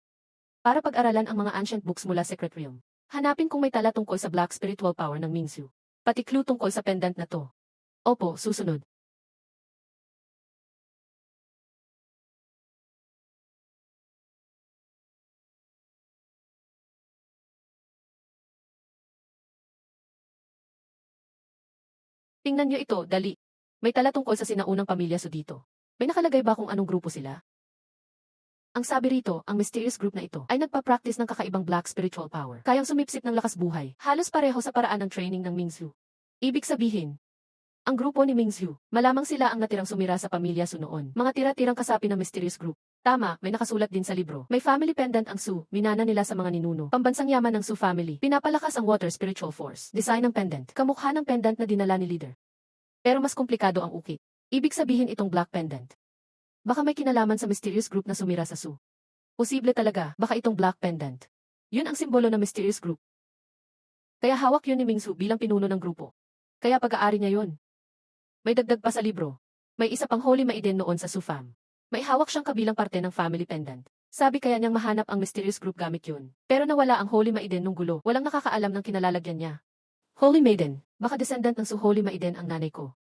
Para pag-aralan ang mga ancient books mula Secret Realm. Hanapin kung may tala tungkol sa black spiritual power ng Mingsu. Pati clue tungkol sa pendant na to. Opo, susunod. Tingnan niyo ito, dali. May tala tungkol sa sinaunang pamilya Su dito. May nakalagay ba kung anong grupo sila? Ang sabi rito, ang mysterious group na ito ay nagpa-practice ng kakaibang black spiritual power. Kayang sumipsip ng lakas buhay. Halos pareho sa paraan ng training ng Mingsu. Ibig sabihin, ang grupo ni Mingsu, malamang sila ang natirang sumira sa pamilya Su noon. Mga tira-tirang kasapi ng mysterious group. Tama, may nakasulat din sa libro. May family pendant ang Su, minana nila sa mga ninuno. Pambansang yaman ng Su family. Pinapalakas ang water spiritual force. Design ng pendant. Kamukha ng pendant na dinala ni leader. Pero mas komplikado ang ukit. Ibig sabihin itong black pendant. Baka may kinalaman sa mysterious group na sumira sa Su. Posible talaga, baka itong black pendant. Yun ang simbolo ng mysterious group. Kaya hawak yun ni Mingsu bilang pinuno ng grupo. Kaya pag-aari niya yun. May dagdag pa sa libro. May isa pang Holy Maiden noon sa Su fam. May hawak siyang kabilang parte ng family pendant. Sabi kaya niyang mahanap ang mysterious group gamit yun. Pero nawala ang Holy Maiden nung gulo. Walang nakakaalam ng kinalalagyan niya. Holy Maiden, baka descendant ng Su Holy Maiden ang nanay ko.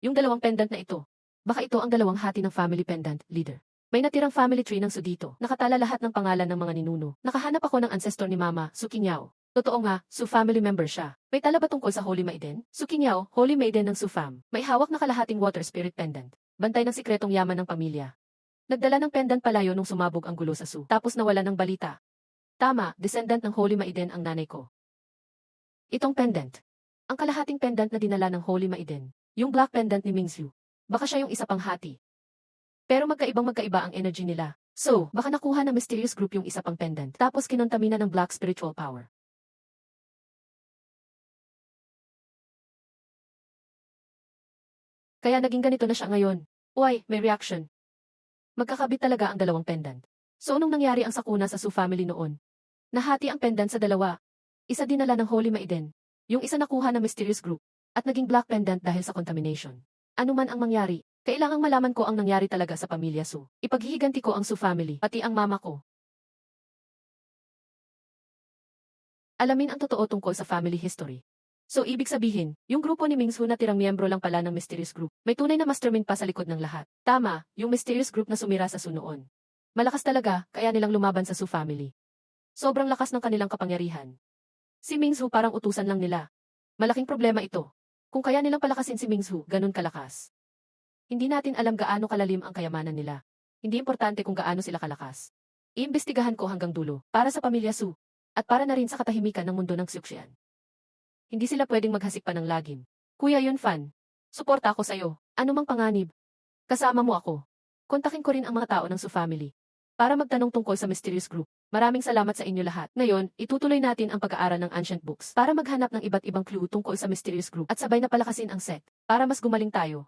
Yung dalawang pendant na ito. Baka ito ang dalawang hati ng family pendant, leader. May natirang family tree ng Su dito. Nakatala lahat ng pangalan ng mga ninuno. Nakahanap ako ng ancestor ni Mama, Su Qingyao. Totoo nga, Su family member siya. May tala ba tungkol sa Holy Maiden? Su Qingyao, Holy Maiden ng Su fam. May hawak na kalahating water spirit pendant. Bantay ng sikretong yaman ng pamilya. Nagdala ng pendant palayo nung sumabog ang gulo sa Su. Tapos nawala ng balita. Tama, descendant ng Holy Maiden ang nanay ko. Itong pendant. Ang kalahating pendant na dinala ng Holy Maiden. Yung black pendant ni Mingsu. Baka siya yung isa pang hati. Pero magkaiba ang energy nila. So, baka nakuha ng mysterious group yung isa pang pendant. Tapos kinontamina ng black spiritual power. Kaya naging ganito na siya ngayon. Uy, may reaction. Magkakabit talaga ang dalawang pendant. So nung nangyari ang sakuna sa Su family noon, nahati ang pendant sa dalawa. Isa dinala ng Holy Maiden. Yung isa nakuha ng mysterious group. At naging black pendant dahil sa contamination. Ano man ang mangyari, kailangang malaman ko ang nangyari talaga sa pamilya Su. Ipaghihiganti ko ang Su family, pati ang mama ko. Alamin ang totoo tungkol sa family history. So ibig sabihin, yung grupo ni Mingsu na tirang miyembro lang pala ng mysterious group. May tunay na mastermind pa sa likod ng lahat. Tama, yung mysterious group na sumira sa Su noon. Malakas talaga, kaya nilang lumaban sa Su family. Sobrang lakas ng kanilang kapangyarihan. Si Mingsu parang utusan lang nila. Malaking problema ito. Kung kaya nilang palakasin si Mingsu, ganun kalakas. Hindi natin alam gaano kalalim ang kayamanan nila. Hindi importante kung gaano sila kalakas. Iimbestigahan ko hanggang dulo, para sa pamilya Su. At para na rin sa katahimikan ng mundo ng Xiuxian. Hindi sila pwedeng maghasik pa ng lagim. Kuya Yunfan, suporta ako sa'yo. Ano mang panganib. Kasama mo ako. Kontakin ko rin ang mga tao ng Su family. Para magtanong tungkol sa mysterious group. Maraming salamat sa inyo lahat. Ngayon, itutuloy natin ang pag-aaral ng ancient books para maghanap ng iba't ibang clue tungkol sa mysterious group at sabay na palakasin ang set para mas gumaling tayo.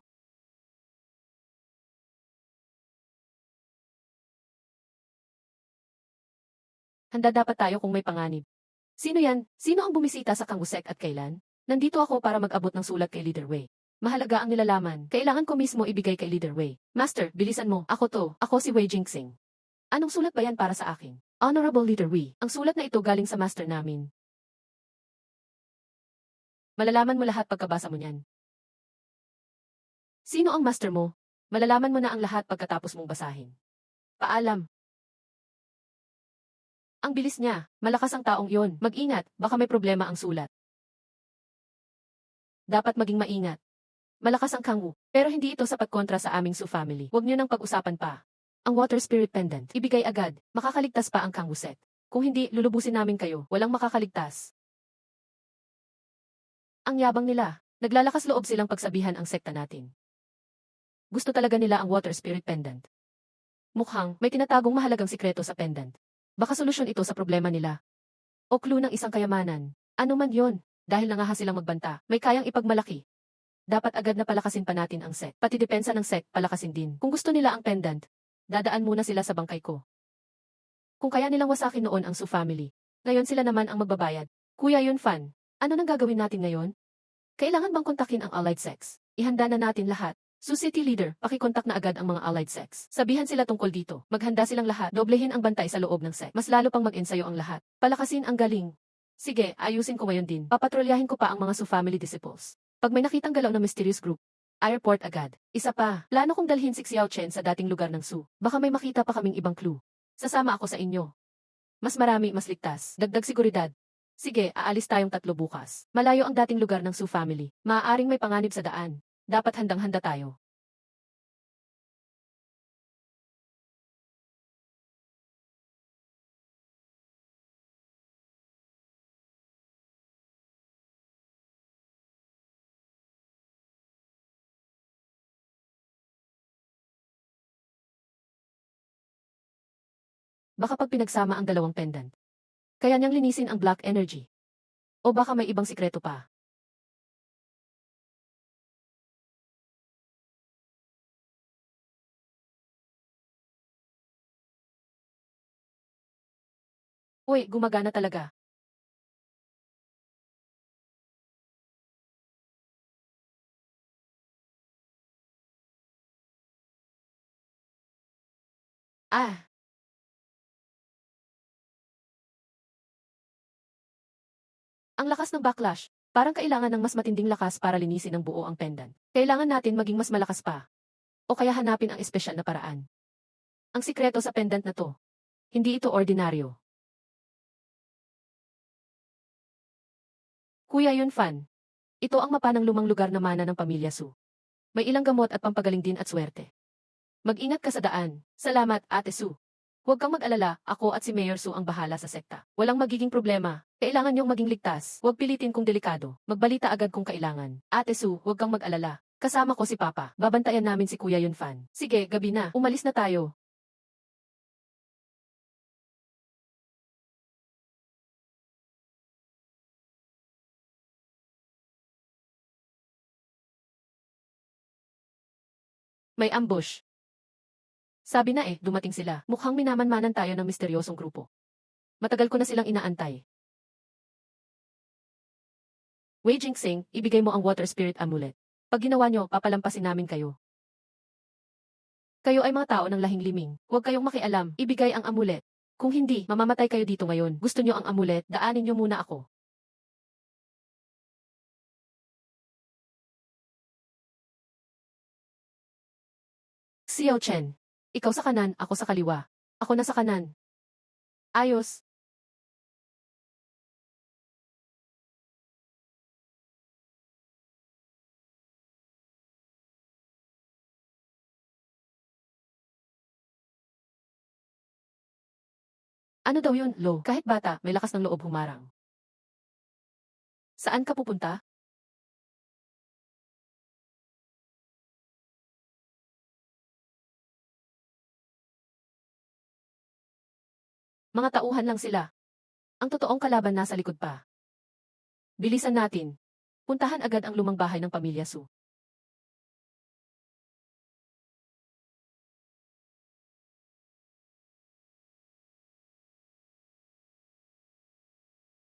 Handa dapat tayo kung may panganib. Sino yan? Sino ang bumisita sa Kangusek at kailan? Nandito ako para mag-abot ng sulat kay Leader Wei. Mahalaga ang nilalaman. Kailangan ko mismo ibigay kay Leader Wei. Master, bilisan mo. Ako to. Ako si Wei Jingxing. Anong sulat ba yan para sa akin? Honorable Leader Wei. Ang sulat na ito galing sa master namin. Malalaman mo lahat pagkabasa mo niyan. Sino ang master mo? Malalaman mo na ang lahat pagkatapos mong basahin. Paalam. Ang bilis niya, malakas ang taong yon. Mag-ingat, baka may problema ang sulat. Dapat maging maingat. Malakas ang Kangwoo, pero hindi ito sapat kontra sa aming Su family. Huwag niyo nang pag-usapan pa. Ang Water Spirit Pendant, ibigay agad, makakaligtas pa ang Kangwoo set. Kung hindi, lulubusin namin kayo, walang makakaligtas. Ang yabang nila, naglalakas loob silang pagsabihan ang sekta natin. Gusto talaga nila ang Water Spirit Pendant. Mukhang may tinatagong mahalagang sikreto sa pendant. Baka solusyon ito sa problema nila. O clue ng isang kayamanan. Ano man yon, dahil nangaha silang magbanta, may kayang ipagmalaki. Dapat agad na palakasin pa natin ang set. Pati depensa ng set, palakasin din. Kung gusto nila ang pendant, dadaan muna sila sa bangkay ko. Kung kaya nilang wasakin noon ang Su family, ngayon sila naman ang magbabayad. Kuya Yun Fan, ano nang gagawin natin ngayon? Kailangan bang kontakin ang allied sex? Ihanda na natin lahat. Su City Leader, pakikontak na agad ang mga allied sex. Sabihan sila tungkol dito. Maghanda silang lahat. Doblehin ang bantay sa loob ng sex. Mas lalo pang mag-ensayo ang lahat. Palakasin ang galing. Sige, ayusin ko ngayon din. Papatrolyahin ko pa ang mga Su family disciples. Pag may nakitang galaw ng mysterious group, airport agad. Isa pa, plano kong dalhin si Xiao Chen sa dating lugar ng Su. Baka may makita pa kaming ibang clue. Sasama ako sa inyo. Mas marami, mas ligtas. Dagdag seguridad. Sige, aalis tayong 3 bukas. Malayo ang dating lugar ng Su family. Maaaring may panganib sa daan. Dapat handang-handa tayo. Baka pag pinagsama ang dalawang pendant, kaya niyang linisin ang black energy. O baka may ibang sikreto pa. Uy, gumagana talaga. Ah, ang lakas ng backlash. Parang kailangan ng mas matinding lakas para linisin ng buo ang pendant. Kailangan natin maging mas malakas pa. O kaya hanapin ang espesyal na paraan. Ang sikreto sa pendant na to. Hindi ito ordinaryo. Kuya Yun Fan. Ito ang mapa ng lumang lugar na mana ng pamilya Su. May ilang gamot at pampagaling din at swerte. Mag-ingat ka sa daan. Salamat, Ate Su. Huwag kang mag-alala, ako at si Mayor Su ang bahala sa sekta. Walang magiging problema. Kailangan niyong maging ligtas. Huwag pilitin kung delikado. Magbalita agad kung kailangan. Ate Su, huwag kang mag-alala. Kasama ko si Papa. Babantayan namin si Kuya Yun Fan. Sige, gabi na. Umalis na tayo. May ambush. Sabi na dumating sila. Mukhang minamanmanan tayo ng misteryosong grupo. Matagal ko na silang inaantay. Wei Jingxing, ibigay mo ang Water Spirit Amulet. Pag ginawa nyo, papalampasin namin kayo. Kayo ay mga tao ng lahing liming. Huwag kayong makialam, ibigay ang amulet. Kung hindi, mamamatay kayo dito ngayon. Gusto nyo ang amulet, daanin nyo muna ako. Xiao Chen. Ikaw sa kanan, ako sa kaliwa. Ako na sa kanan. Ayos. Ano daw yun, Lo? Kahit bata, may lakas ng loob humarang. Saan ka pupunta? Mga tauhan lang sila. Ang totoong kalaban nasa likod pa. Bilisan natin. Puntahan agad ang lumang bahay ng pamilya Su.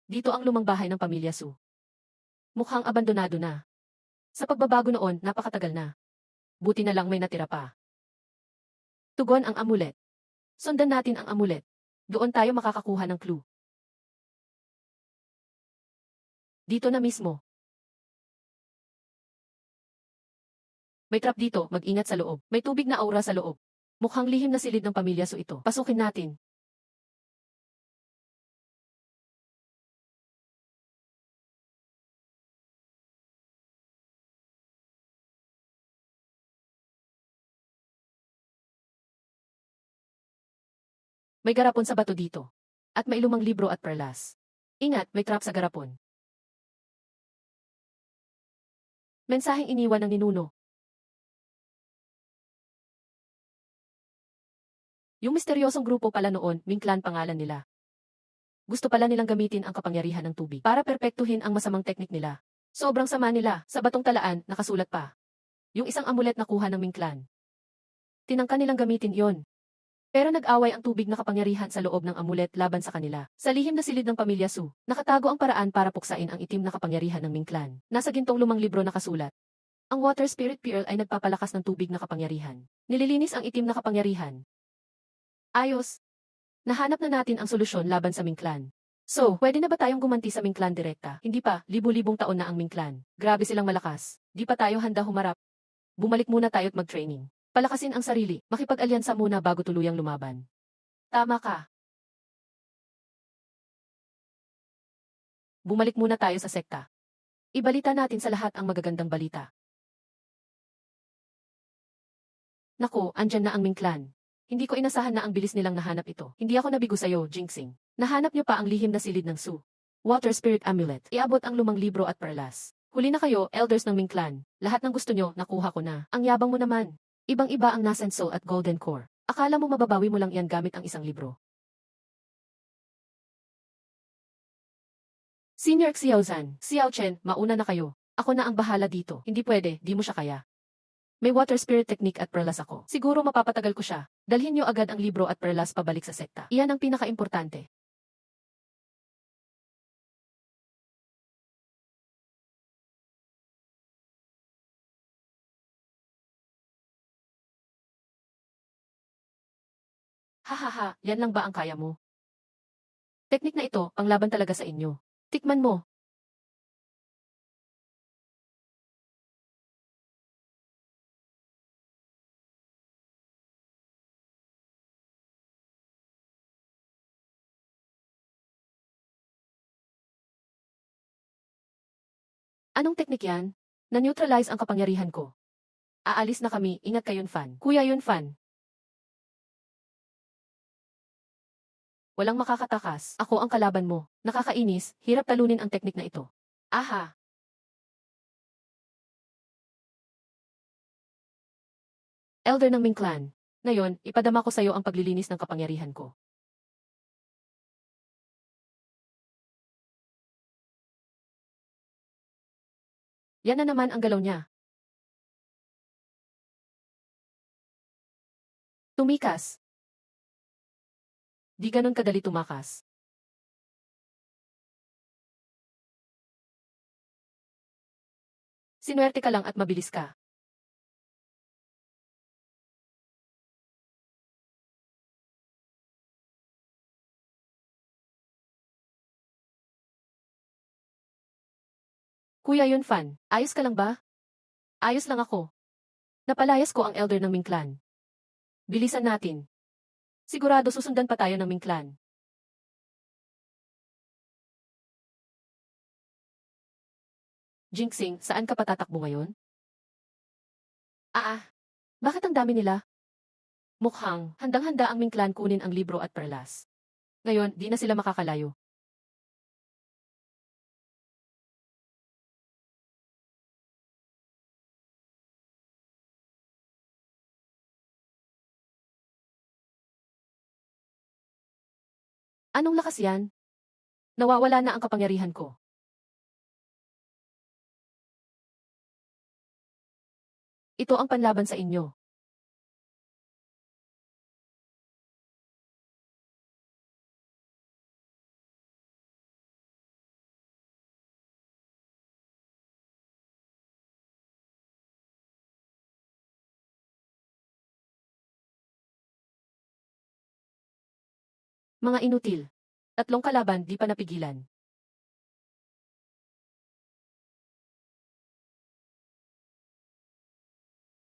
Dito ang lumang bahay ng pamilya Su. Mukhang abandonado na. Sa pagbabago noon, napakatagal na. Buti na lang may natira pa. Tugon ang amulet. Sundan natin ang amulet. Doon tayo makakakuha ng clue. Dito na mismo. May trap dito, mag-ingat sa loob. May tubig na aura sa loob. Mukhang lihim na silid ng pamilya Su ito. Pasukin natin. May garapon sa bato dito. At may lumang libro at perlas. Ingat, may trap sa garapon. Mensaheng iniwan ng ninuno. Yung misteryosong grupo pala noon, Ming Clan pangalan nila. Gusto pala nilang gamitin ang kapangyarihan ng tubig para perpektuhin ang masamang teknik nila. Sobrang sama nila, sa batong talaan, nakasulat pa. Yung isang amulet na kuha ng Ming Clan. Tinangka nilang gamitin yon. Pero nag-away ang tubig na kapangyarihan sa loob ng amulet laban sa kanila. Sa lihim na silid ng pamilya Su, nakatago ang paraan para puksain ang itim na kapangyarihan ng Ming Clan. Nasa gintong lumang libro nakasulat. Ang Water Spirit Pearl ay nagpapalakas ng tubig na kapangyarihan. Nililinis ang itim na kapangyarihan. Ayos. Nahanap na natin ang solusyon laban sa Ming Clan. So, pwede na ba tayong gumanti sa Ming Clan direkta? Hindi pa, libu-libong taon na ang Ming Clan. Grabe silang malakas. Di pa tayo handa humarap. Bumalik muna tayo't mag-training. Palakasin ang sarili, makipag-alyansa muna bago tuluyang lumaban. Tama ka. Bumalik muna tayo sa sekta. Ibalita natin sa lahat ang magagandang balita. Naku, andyan na ang Ming Clan. Hindi ko inasahan na ang bilis nilang nahanap ito. Hindi ako nabigo sa'yo, Jinxing. Nahanap niyo pa ang lihim na silid ng Su. Water Spirit Amulet. Iabot ang lumang libro at perlas. Huli na kayo, elders ng Ming Clan. Lahat ng gusto nyo, nakuha ko na. Ang yabang mo naman. Ibang-iba ang Nascent Soul at Golden Core. Akala mo mababawi mo lang yan gamit ang isang libro. Senior Xiaozan, Xiao Chen, mauna na kayo. Ako na ang bahala dito. Hindi pwede, di mo siya kaya. May water spirit technique at perlas ako. Siguro mapapatagal ko siya. Dalhin niyo agad ang libro at perlas pabalik sa sekta. Iyan ang pinaka-importante. Hahaha, yan lang ba ang kaya mo? Teknik na ito, panglaban talaga sa inyo. Tikman mo. Anong teknik yan? Na-neutralize ang kapangyarihan ko. Aalis na kami, ingat ka Yunfan. Kuya Yunfan. Walang makakatakas. Ako ang kalaban mo. Nakakainis, hirap talunin ang teknik na ito. Aha. Elder ng Ming Clan. Ngayon, ipadama ko sa'yo ang paglilinis ng kapangyarihan ko. Yan na naman ang galaw niya. Tumikas. Di ganon kadali tumakas. Sinuwerte ka lang at mabilis ka. Kuya Yunfan, ayos ka lang ba? Ayos lang ako. Napalayas ko ang elder ng Ming Clan. Bilisan natin. Sigurado susundan pa tayo ng Ming Clan. Jinxing, saan ka patatakbo ngayon? Bakit ang dami nila? Mukhang, handang-handa ang Ming Clan kunin ang libro at perlas. Ngayon, di na sila makakalayo. Anong lakas yan? Nawawala na ang kapangyarihan ko. Ito ang panlaban sa inyo. Mga inutil. Tatlong kalaban di pa napigilan.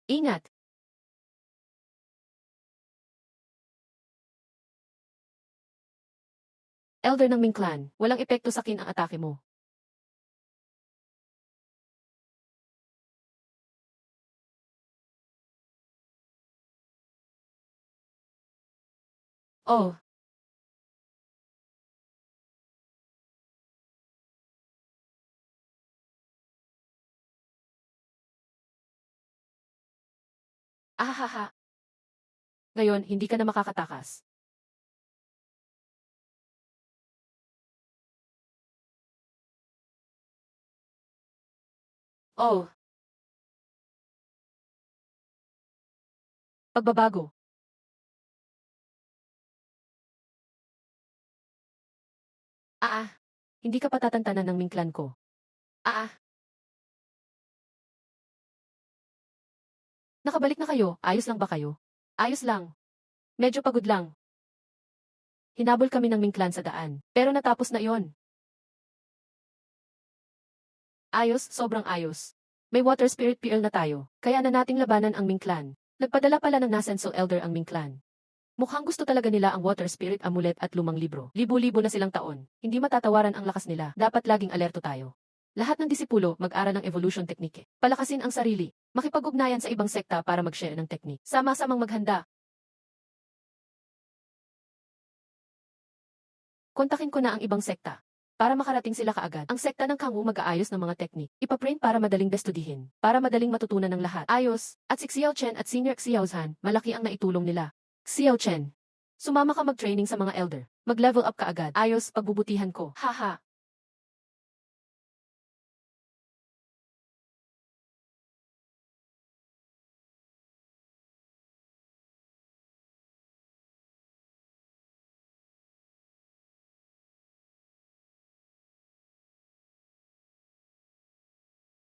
Ingat! Elder ng Ming Clan, walang epekto sa akin ang atake mo. Oh, Ahahaha. Ngayon, hindi ka na makakatakas. Oh, pagbabago. Ah, hindi ka patatantanan ng mingklan ko. Ah, nakabalik na kayo, ayos lang ba kayo? Ayos lang. Medyo pagod lang. Hinabol kami ng mingklan sa daan. Pero natapos na iyon. Ayos, sobrang ayos. May water spirit PL na tayo, kaya na nating labanan ang mingklan. Nagpadala pala ng Nasenso Elder ang mingklan. Mukhang gusto talaga nila ang water spirit amulet at lumang libro. Libo-libo na silang taon. Hindi matatawaran ang lakas nila. Dapat laging alerto tayo. Lahat ng disipulo mag-aral ng evolution technique. Palakasin ang sarili. Makipag-ugnayan sa ibang sekta para mag-share ng technique. Sama-samang maghanda. Kontakin ko na ang ibang sekta. Para makarating sila kaagad. Ang sekta ng Kangwu mag-aayos ng mga technique. Ipaprint para madaling bestudihin. Para madaling matutunan ng lahat. Ayos. At si Xiao Chen at Senior Xiao Zhan, malaki ang naitulong nila. Xiao Chen. Sumama ka mag-training sa mga elder. Mag-level up ka agad. Ayos, pagbubutihan ko. Haha.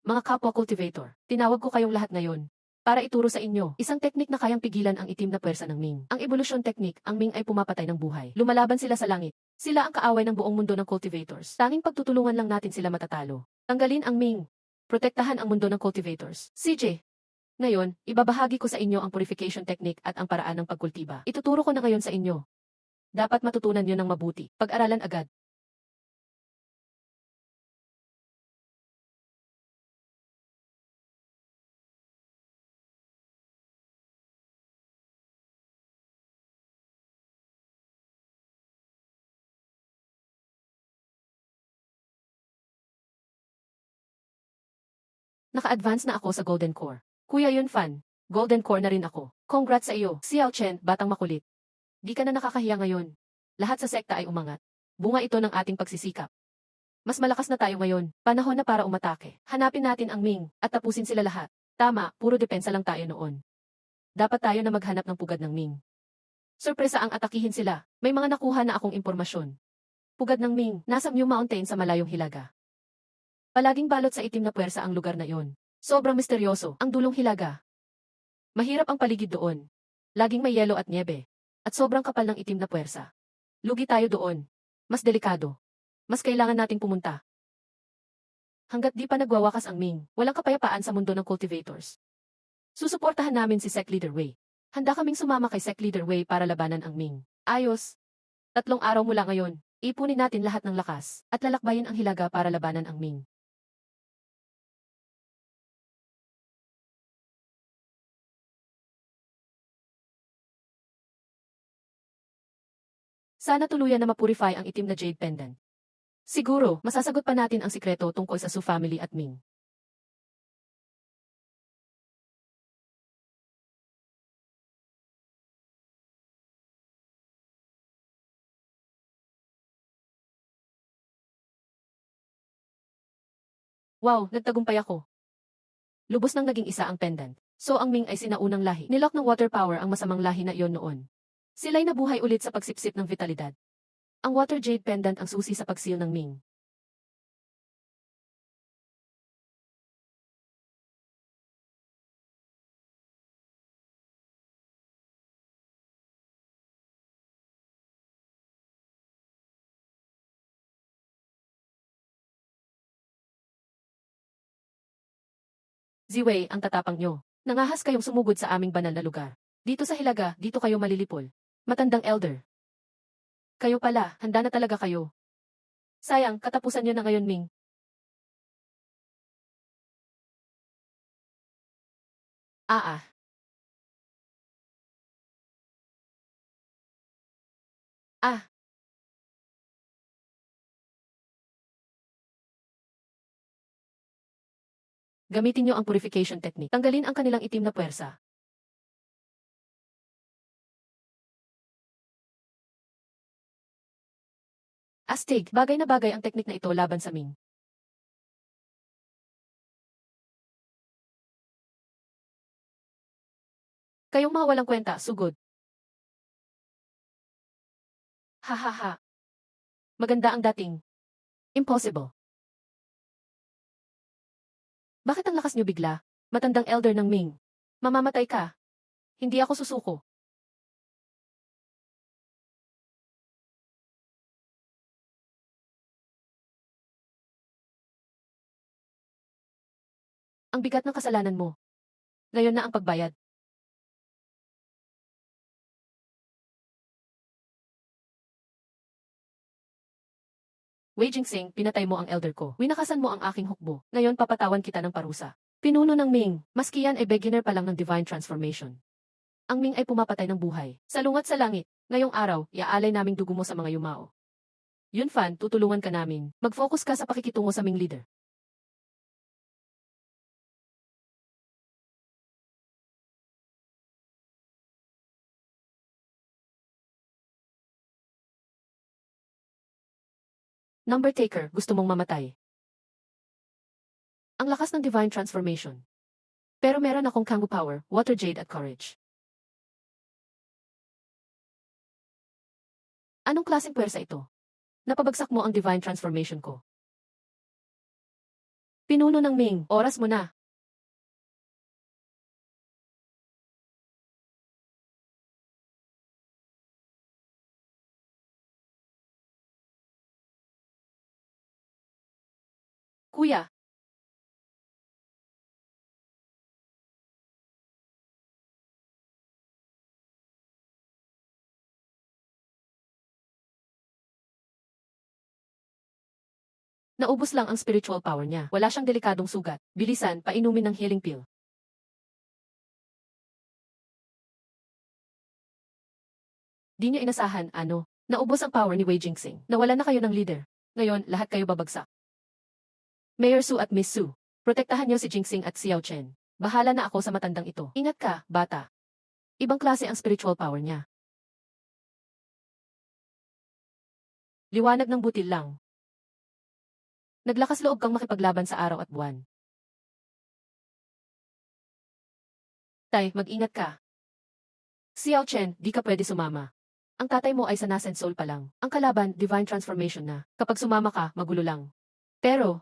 Mga kapwa cultivator, tinawag ko kayong lahat ngayon. Para ituro sa inyo, isang teknik na kayang pigilan ang itim na pwersa ng Ming. Ang evolusyon technique, ang Ming ay pumapatay ng buhay. Lumalaban sila sa langit. Sila ang kaaway ng buong mundo ng cultivators. Tanging pagtutulungan lang natin sila matatalo. Tanggalin ang Ming. Protektahan ang mundo ng cultivators. CJ. Ngayon, ibabahagi ko sa inyo ang purification technique at ang paraan ng pagkultiba. Ituturo ko na ngayon sa inyo. Dapat matutunan nyo ng mabuti. Pag-aralan agad. Naka-advance na ako sa Golden Core. Kuya Yun Fan, Golden Core na rin ako. Congrats sa iyo, Xiao Chen, batang makulit. Di ka na nakakahiya ngayon. Lahat sa sekta ay umangat. Bunga ito ng ating pagsisikap. Mas malakas na tayo ngayon. Panahon na para umatake. Hanapin natin ang Ming at tapusin sila lahat. Tama, puro depensa lang tayo noon. Dapat tayo na maghanap ng pugad ng Ming. Sorpresa ang atakihin sila. May mga nakuha na akong impormasyon. Pugad ng Ming, nasa Mew Mountain sa malayong hilaga. Palaging balot sa itim na puwersa ang lugar na iyon. Sobrang misteryoso, ang dulong hilaga. Mahirap ang paligid doon. Laging may yelo at niebe. At sobrang kapal ng itim na puwersa. Lugi tayo doon. Mas delikado. Mas kailangan nating pumunta. Hanggat di pa nagwawakas ang Ming, walang kapayapaan sa mundo ng cultivators. Susuportahan namin si Sec Leader Wei. Handa kaming sumama kay Sec Leader Wei para labanan ang Ming. Ayos. 3 araw mula ngayon, ipunin natin lahat ng lakas at lalakbayin ang hilaga para labanan ang Ming. Sana tuluyan na mapurify ang itim na jade pendant. Siguro, masasagot pa natin ang sikreto tungkol sa Su family at Ming. Wow, nagtagumpay ako. Lubos nang naging isa ang pendant. So ang Ming ay sinaunang lahi. Nilok ng water power ang masamang lahi na iyon noon. Sila'y nabuhay ulit sa pagsipsip ng vitalidad. Ang water jade pendant ang susi sa pagsil ng Ming. Ziwei, ang tatapang nyo. Nangahas kayong sumugod sa aming banal na lugar. Dito sa Hilaga, dito kayo malilipol. Matandang elder. Kayo pala, handa na talaga kayo. Sayang, katapusan nyo na ngayon, Ming. Ah. Ah, gamitin nyo ang purification technique. Tanggalin ang kanilang itim na puwersa. Astig, bagay na bagay ang teknik na ito laban sa Ming. Kayong mga walang kwenta, sugod. Hahaha. Maganda ang dating. Impossible. Bakit ang lakas niyo bigla? Matandang elder ng Ming. Mamamatay ka. Hindi ako susuko. Ang bigat ng kasalanan mo. Ngayon na ang pagbayad. Wei Jingxing, pinatay mo ang elder ko. Winakasan mo ang aking hukbo. Ngayon papatawan kita ng parusa. Pinuno ng Ming, maski yan ay beginner pa lang ng Divine Transformation. Ang Ming ay pumapatay ng buhay. Salungat sa langit. Ngayong araw, iaalay naming dugo mo sa mga yumao. Yun Fan, tutulungan ka namin. Mag-focus ka sa pakikitungo sa Ming leader. Number taker, gusto mong mamatay. Ang lakas ng Divine Transformation. Pero meron akong Kangoo Power, Water Jade at Courage. Anong klaseng puwersa ito? Napabagsak mo ang Divine Transformation ko. Pinuno ng Ming, oras mo na. Kuya, naubos lang ang spiritual power niya. Wala siyang delikadong sugat. Bilisan, painumin ng healing pill. Di niyo inasahan, ano? Naubos ang power ni Wei Jingxing. Nawala na kayo ng leader. Ngayon, lahat kayo babagsak. Mayor Su at Miss Su, protektahan niyo si Jingxing at Xiao Chen. Bahala na ako sa matandang ito. Ingat ka, bata. Ibang klase ang spiritual power niya. Liwanag ng butil lang. Naglakas loob kang makipaglaban sa araw at buwan. Tay, mag-ingat ka. Xiao Chen, di ka pwede sumama. Ang tatay mo ay sa Nascent Soul pa lang. Ang kalaban, Divine Transformation na. Kapag sumama ka, magulo lang. Pero,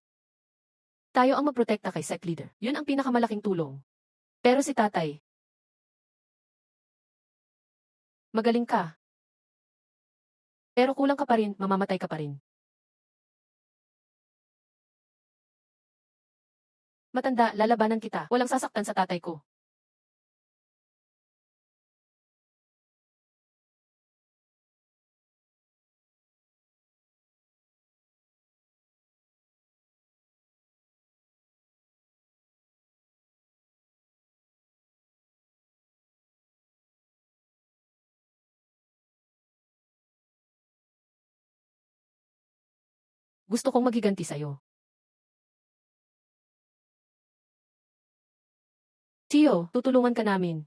tayo ang magprotekta kay sect leader. Yun ang pinakamalaking tulong. Pero si tatay, magaling ka. Pero kulang ka pa rin, mamamatay ka pa rin. Matanda, lalabanan kita. Walang sasaktan sa tatay ko. Gusto kong maghiganti sa'yo. Tio, tutulungan ka namin.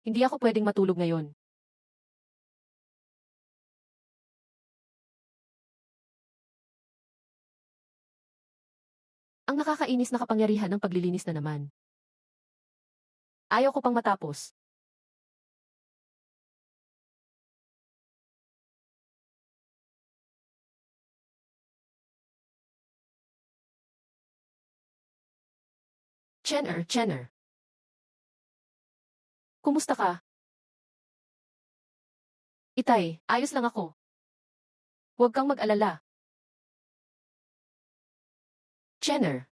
Hindi ako pwedeng matulog ngayon. Ang nakakainis na kapangyarihan ng paglilinis na naman. Ayaw ko pang matapos. Chenner. Kumusta ka? Itay, ayos lang ako. Huwag kang mag-alala. Chenner.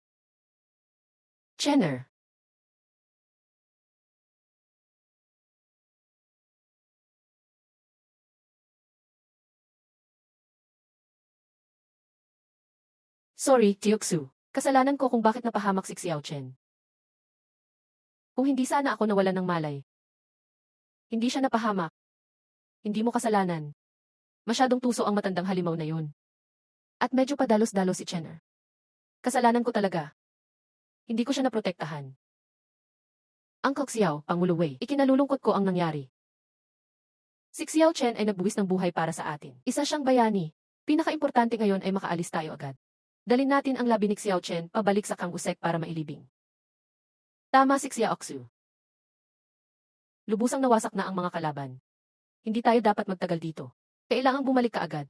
Sorry, Tioksu. Kasalanan ko kung bakit napahamak si Xiao Chen. Kung hindi sana ako nawalan ng malay. Hindi siya napahamak. Hindi mo kasalanan. Masyadong tuso ang matandang halimaw na yun. At medyo padalos-dalos si Chenner. Kasalanan ko talaga. Hindi ko siya naprotektahan. Uncle Xiao, Pangulo Wei, ikinalulungkot ko ang nangyari. Si Xiao Chen ay nagbuwis ng buhay para sa atin. Isa siyang bayani. Pinakaimportante ngayon ay makaalis tayo agad. Dalhin natin ang labi ni Xiao Chen pabalik sa Kang Usek para mailibing. Tama si Xiao Oxu. Lubusang nawasak na ang mga kalaban. Hindi tayo dapat magtagal dito. Kailangang bumalik ka agad.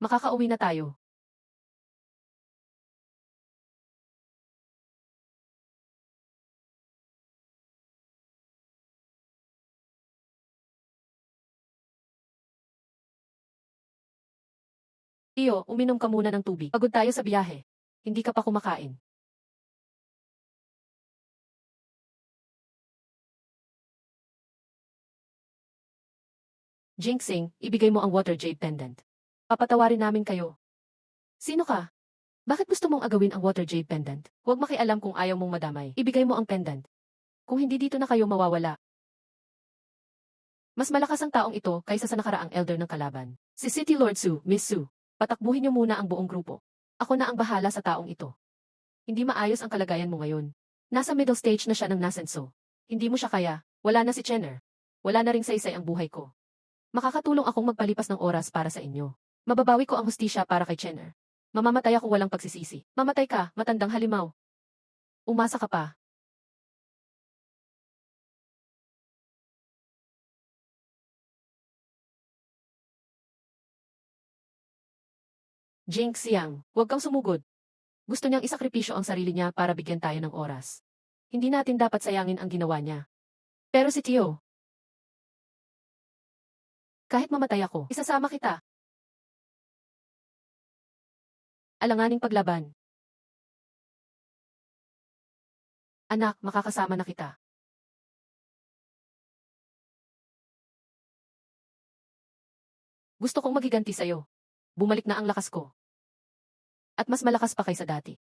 Makakauwi na tayo. Iyo, uminom ka muna ng tubig. Pagod tayo sa biyahe. Hindi ka pa kumakain. Jinxing, ibigay mo ang water jade pendant. Papatawarin namin kayo. Sino ka? Bakit gusto mong agawin ang water jade pendant? Huwag makialam kung ayaw mong madamay. Ibigay mo ang pendant. Kung hindi dito na kayo mawawala. Mas malakas ang taong ito kaysa sa nakaraang elder ng kalaban. Si City Lord Su, Miss Su. Patakbuhin niyo muna ang buong grupo. Ako na ang bahala sa taong ito. Hindi maayos ang kalagayan mo ngayon. Nasa middle stage na siya ng nasenso. Hindi mo siya kaya. Wala na si Chenner. Wala na ring saysay ang buhay ko. Makakatulong akong magpalipas ng oras para sa inyo. Mababawi ko ang hustisya para kay Chenner. Mamamatay ako walang pagsisisi. Mamatay ka, matandang halimaw. Umasa ka pa. Jinx Yang, huwag kang sumugod. Gusto niyang isakripisyo ang sarili niya para bigyan tayo ng oras. Hindi natin dapat sayangin ang ginawa niya. Pero si Tio, kahit mamatay ako, isasama kita. Alanganing paglaban. Anak, makakasama na kita. Gusto kong magiganti sa'yo. Bumalik na ang lakas ko. At mas malakas pa kaysa dati.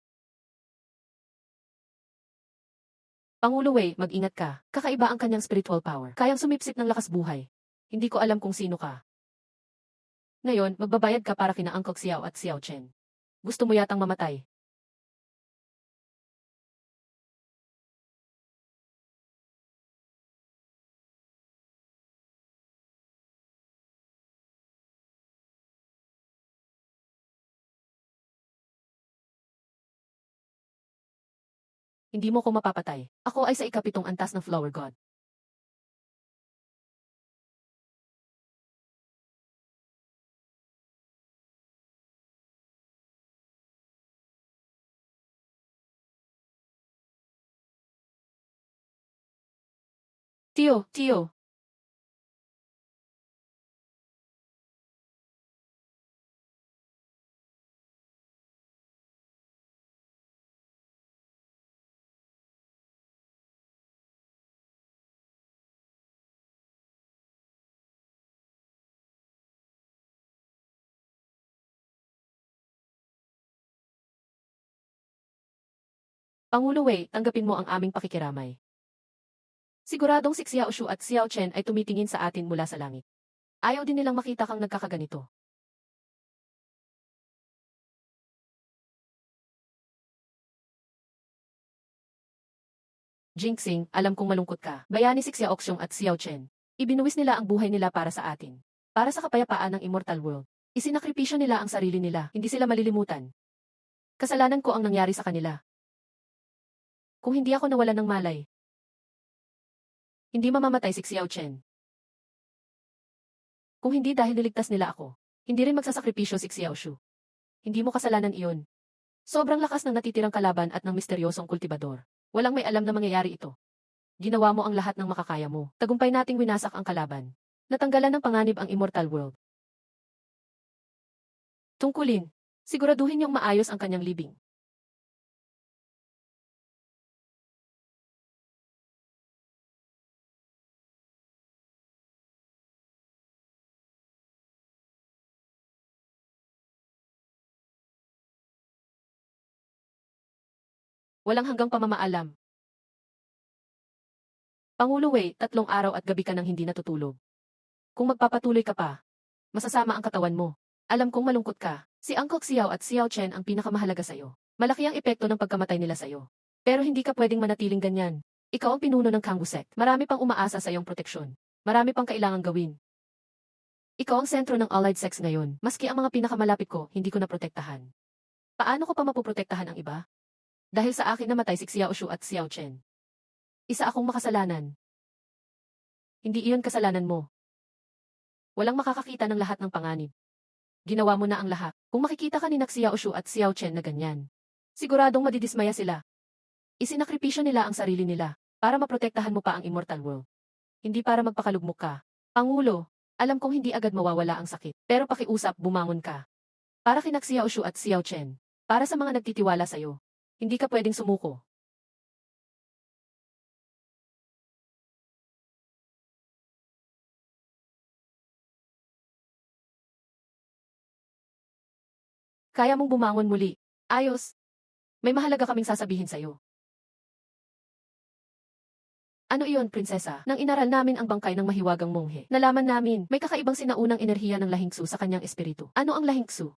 Pangulo Wei, mag-ingat ka. Kakaiba ang kanyang spiritual power. Kayang sumipsip ng lakas buhay. Hindi ko alam kung sino ka. Ngayon, magbabayad ka para kina Uncle Xiao at Xiao Chen. Gusto mo yatang mamatay. Hindi mo ko mapapatay. Ako ay sa ikapitong antas ng Flower God. Tio, Tio. Pangulo Wei, tanggapin mo ang aming pakikiramay. Siguradong si Xiao Shu at Xiao Chen ay tumitingin sa atin mula sa langit. Ayaw din nilang makita kang nagkakaganito. Jinxing, alam kong malungkot ka. Bayani si Xiao Oxyong at Xiao Chen. Ibinuwis nila ang buhay nila para sa atin. Para sa kapayapaan ng Immortal World. Isinakripisyo nila ang sarili nila, hindi sila malilimutan. Kasalanan ko ang nangyari sa kanila. Kung hindi ako nawalan ng malay, hindi mamamatay si Xiao Chen. Kung hindi dahil niligtas nila ako, hindi rin magsasakripisyo si Xiao Shu. Hindi mo kasalanan iyon. Sobrang lakas ng natitirang kalaban at ng misteryosong kultibador. Walang may alam na mangyayari ito. Ginawa mo ang lahat ng makakaya mo. Tagumpay nating winasak ang kalaban. Natanggalan ng panganib ang Immortal World. Tungkulin. Siguraduhin niyong maayos ang kanyang libing. Walang hanggang pamamaalam. Pangulo Wei, 3 araw at gabi ka nang hindi natutulog. Kung magpapatuloy ka pa, masasama ang katawan mo. Alam kong malungkot ka. Si Uncle Xiao at Xiao Chen ang pinakamahalaga sa'yo. Malaki ang epekto ng pagkamatay nila sa'yo. Pero hindi ka pwedeng manatiling ganyan. Ikaw ang pinuno ng Kangoo sect. Marami pang umaasa sa iyong proteksyon. Marami pang kailangang gawin. Ikaw ang sentro ng allied sects ngayon. Maski ang mga pinakamalapit ko, hindi ko naprotektahan. Paano ko pa mapoprotektahan ang iba? Dahil sa akin namatay si Xiao Shu at Xiao Chen. Isa akong makasalanan. Hindi iyon kasalanan mo. Walang makakakita ng lahat ng panganib. Ginawa mo na ang lahat. Kung makikita ka ni Xiao Shu at Xiao Chen na ganyan, siguradong madidismaya sila. Isinakripisyo nila ang sarili nila para maprotektahan mo pa ang immortal world. Hindi para magpakalugmok ka. Pangulo, alam kong hindi agad mawawala ang sakit, pero pakiusap, bumangon ka. Para kina Xiao Shu at Xiao Chen. Para sa mga nagtitiwala sa'yo. Hindi ka pwedeng sumuko. Kaya mong bumangon muli. Ayos. May mahalaga kaming sasabihin sa'yo. Ano iyon, prinsesa? Nang inaral namin ang bangkay ng mahiwagang monghe, nalaman namin may kakaibang sinaunang enerhiya ng Lahingsu sa kanyang espiritu. Ano ang Lahingsu?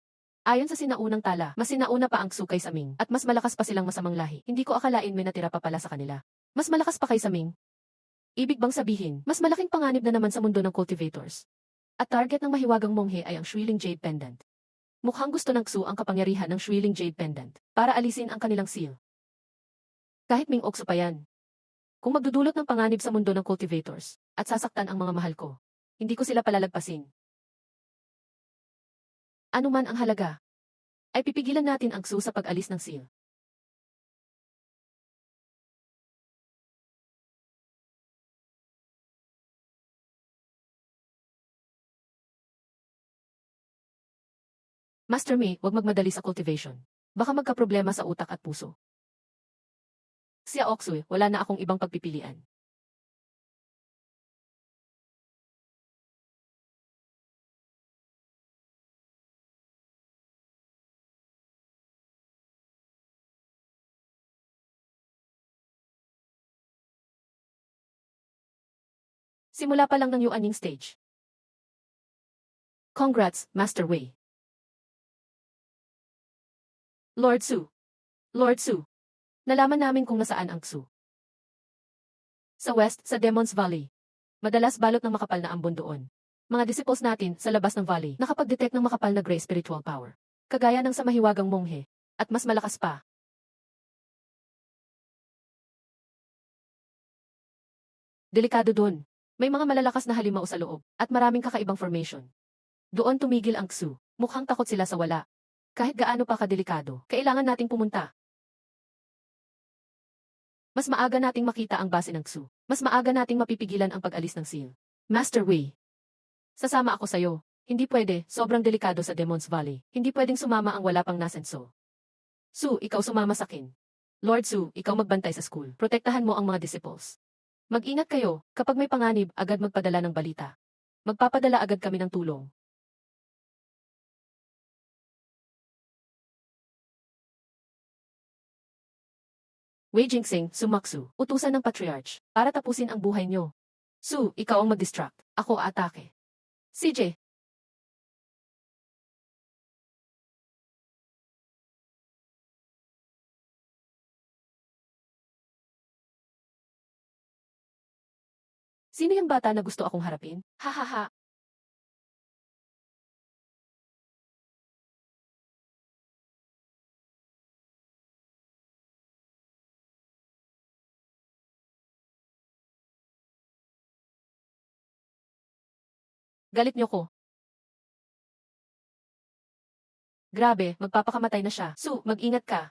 Ayon sa sinaunang tala, mas sinauna pa ang Su kaysa Ming, at mas malakas pa silang masamang lahi. Hindi ko akalain may natira pa pala sa kanila. Mas malakas pa kaysa Ming? Ibig bang sabihin, mas malaking panganib na naman sa mundo ng cultivators? At target ng mahiwagang monghe ay ang Shwiling Jade Pendant. Mukhang gusto ng Su ang kapangyarihan ng Shwiling Jade Pendant para alisin ang kanilang seal. Kahit Ming Okso pa yan. Kung magdudulot ng panganib sa mundo ng cultivators at sasaktan ang mga mahal ko, hindi ko sila palalagpasin. Ano man ang halaga, ay pipigilan natin ang Su sa pag-alis ng seal. Master Mei, huwag magmadali sa cultivation. Baka magkaproblema sa utak at puso. Sia Oksui, wala na akong ibang pagpipilian. Simula pa lang ng Yuaning stage. Congrats, Master Wei. Lord Su. Lord Su. Nalaman namin kung nasaan ang Su. Sa west, sa Demon's Valley. Madalas balot ng makapal na ambon doon. Mga disciples natin sa labas ng valley nakapag-detect ng makapal na gray spiritual power. Kagaya ng sa mahiwagang monghe. At mas malakas pa. Delikado doon. May mga malalakas na halimaw sa loob at maraming kakaibang formation. Doon tumigil ang Su. Mukhang takot sila sa wala. Kahit gaano pa kadelikado, kailangan nating pumunta. Mas maaga nating makita ang base ng Su. Mas maaga nating mapipigilan ang pag-alis ng seal. Master Wei. Sasama ako sa'yo. Hindi pwede, sobrang delikado sa Demon's Valley. Hindi pwedeng sumama ang wala pang nasenso. Su, ikaw sumama sa akin. Lord Su, ikaw magbantay sa school. Protektahan mo ang mga disciples. Mag-ingat kayo, kapag may panganib, agad magpadala ng balita. Magpapadala agad kami ng tulong. Wei Jingxing, sumaksu, utusan ng Patriarch, para tapusin ang buhay nyo. Su, ikaw ang mag-distract. Ako atake. CJ. Sino yung bata na gusto akong harapin? Hahaha. Galit niyo ko. Grabe, magpapakamatay na siya. Su, mag-ingat ka.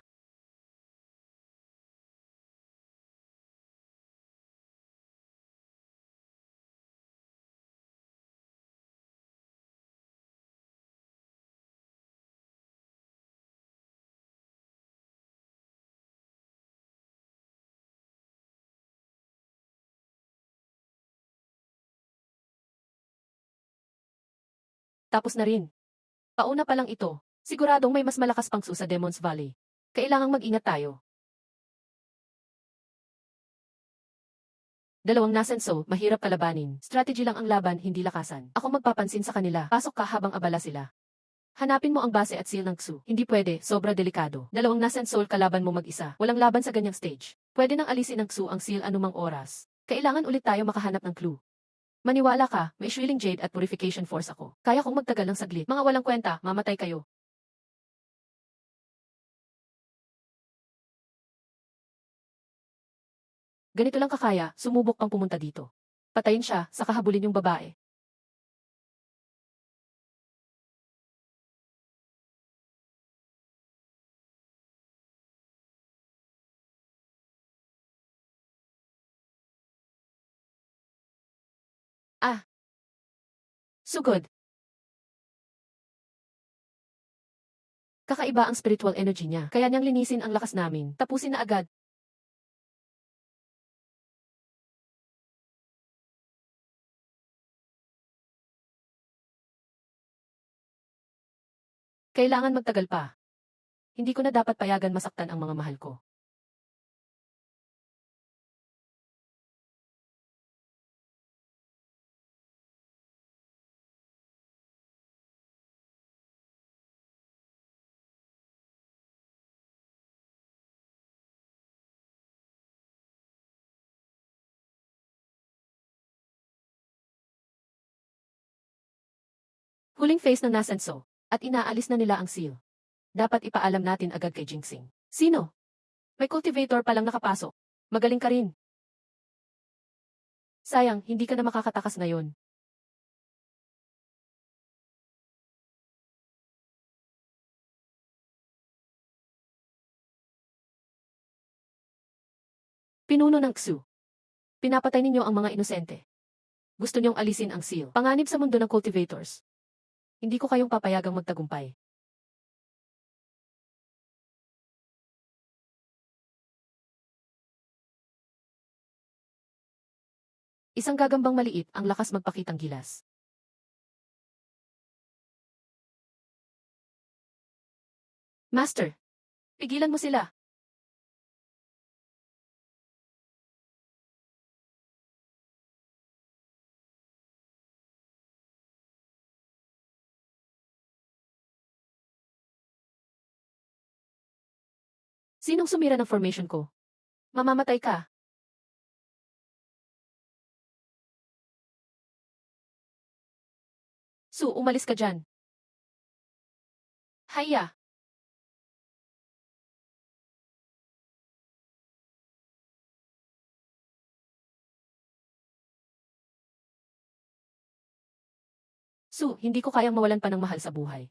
Tapos na rin. Pauna pa lang ito. Siguradong may mas malakas pang Su sa Demon's Valley. Kailangang mag-ingat tayo. Dalawang nasenso, mahirap kalabanin. Strategy lang ang laban, hindi lakasan. Ako magpapansin sa kanila. Pasok ka habang abala sila. Hanapin mo ang base at seal ng Xu. Hindi pwede, sobra delikado. Dalawang Nascent Soul kalaban mo mag-isa. Walang laban sa ganyang stage. Pwede nang alisin ng Xu ang seal anumang oras. Kailangan ulit tayo makahanap ng clue. Maniwala ka, may Shrilling Jade at Purification Force ako. Kaya kong magtagal ng saglit. Mga walang kwenta, mamatay kayo. Ganito lang kakaya, sumubok pang pumunta dito. Patayin siya, saka habulin yung babae. Ah, sugod. Kakaiba ang spiritual energy niya. Kaya niyang linisin ang lakas namin. Tapusin na agad. Kailangan magtagal pa. Hindi ko na dapat payagan masaktan ang mga mahal ko. Huling phase ng Nasenso. At inaalis na nila ang seal. Dapat ipaalam natin agad kay Jinxing. Sino? May cultivator palang nakapasok. Magaling ka rin. Sayang, hindi ka na makakatakas ngayon. Pinuno ng Xu. Pinapatay ninyo ang mga inosente. Gusto niyong alisin ang seal. Panganib sa mundo ng cultivators. Hindi ko kayong papayagang magtagumpay. Isang gagambang maliit ang lakas magpakitang gilas. Master, pigilan mo sila. Sinong sumira ng formation ko? Mamamatay ka. Su, umalis ka dyan. Haya. Su, hindi ko kayang mawalan pa ng mahal sa buhay.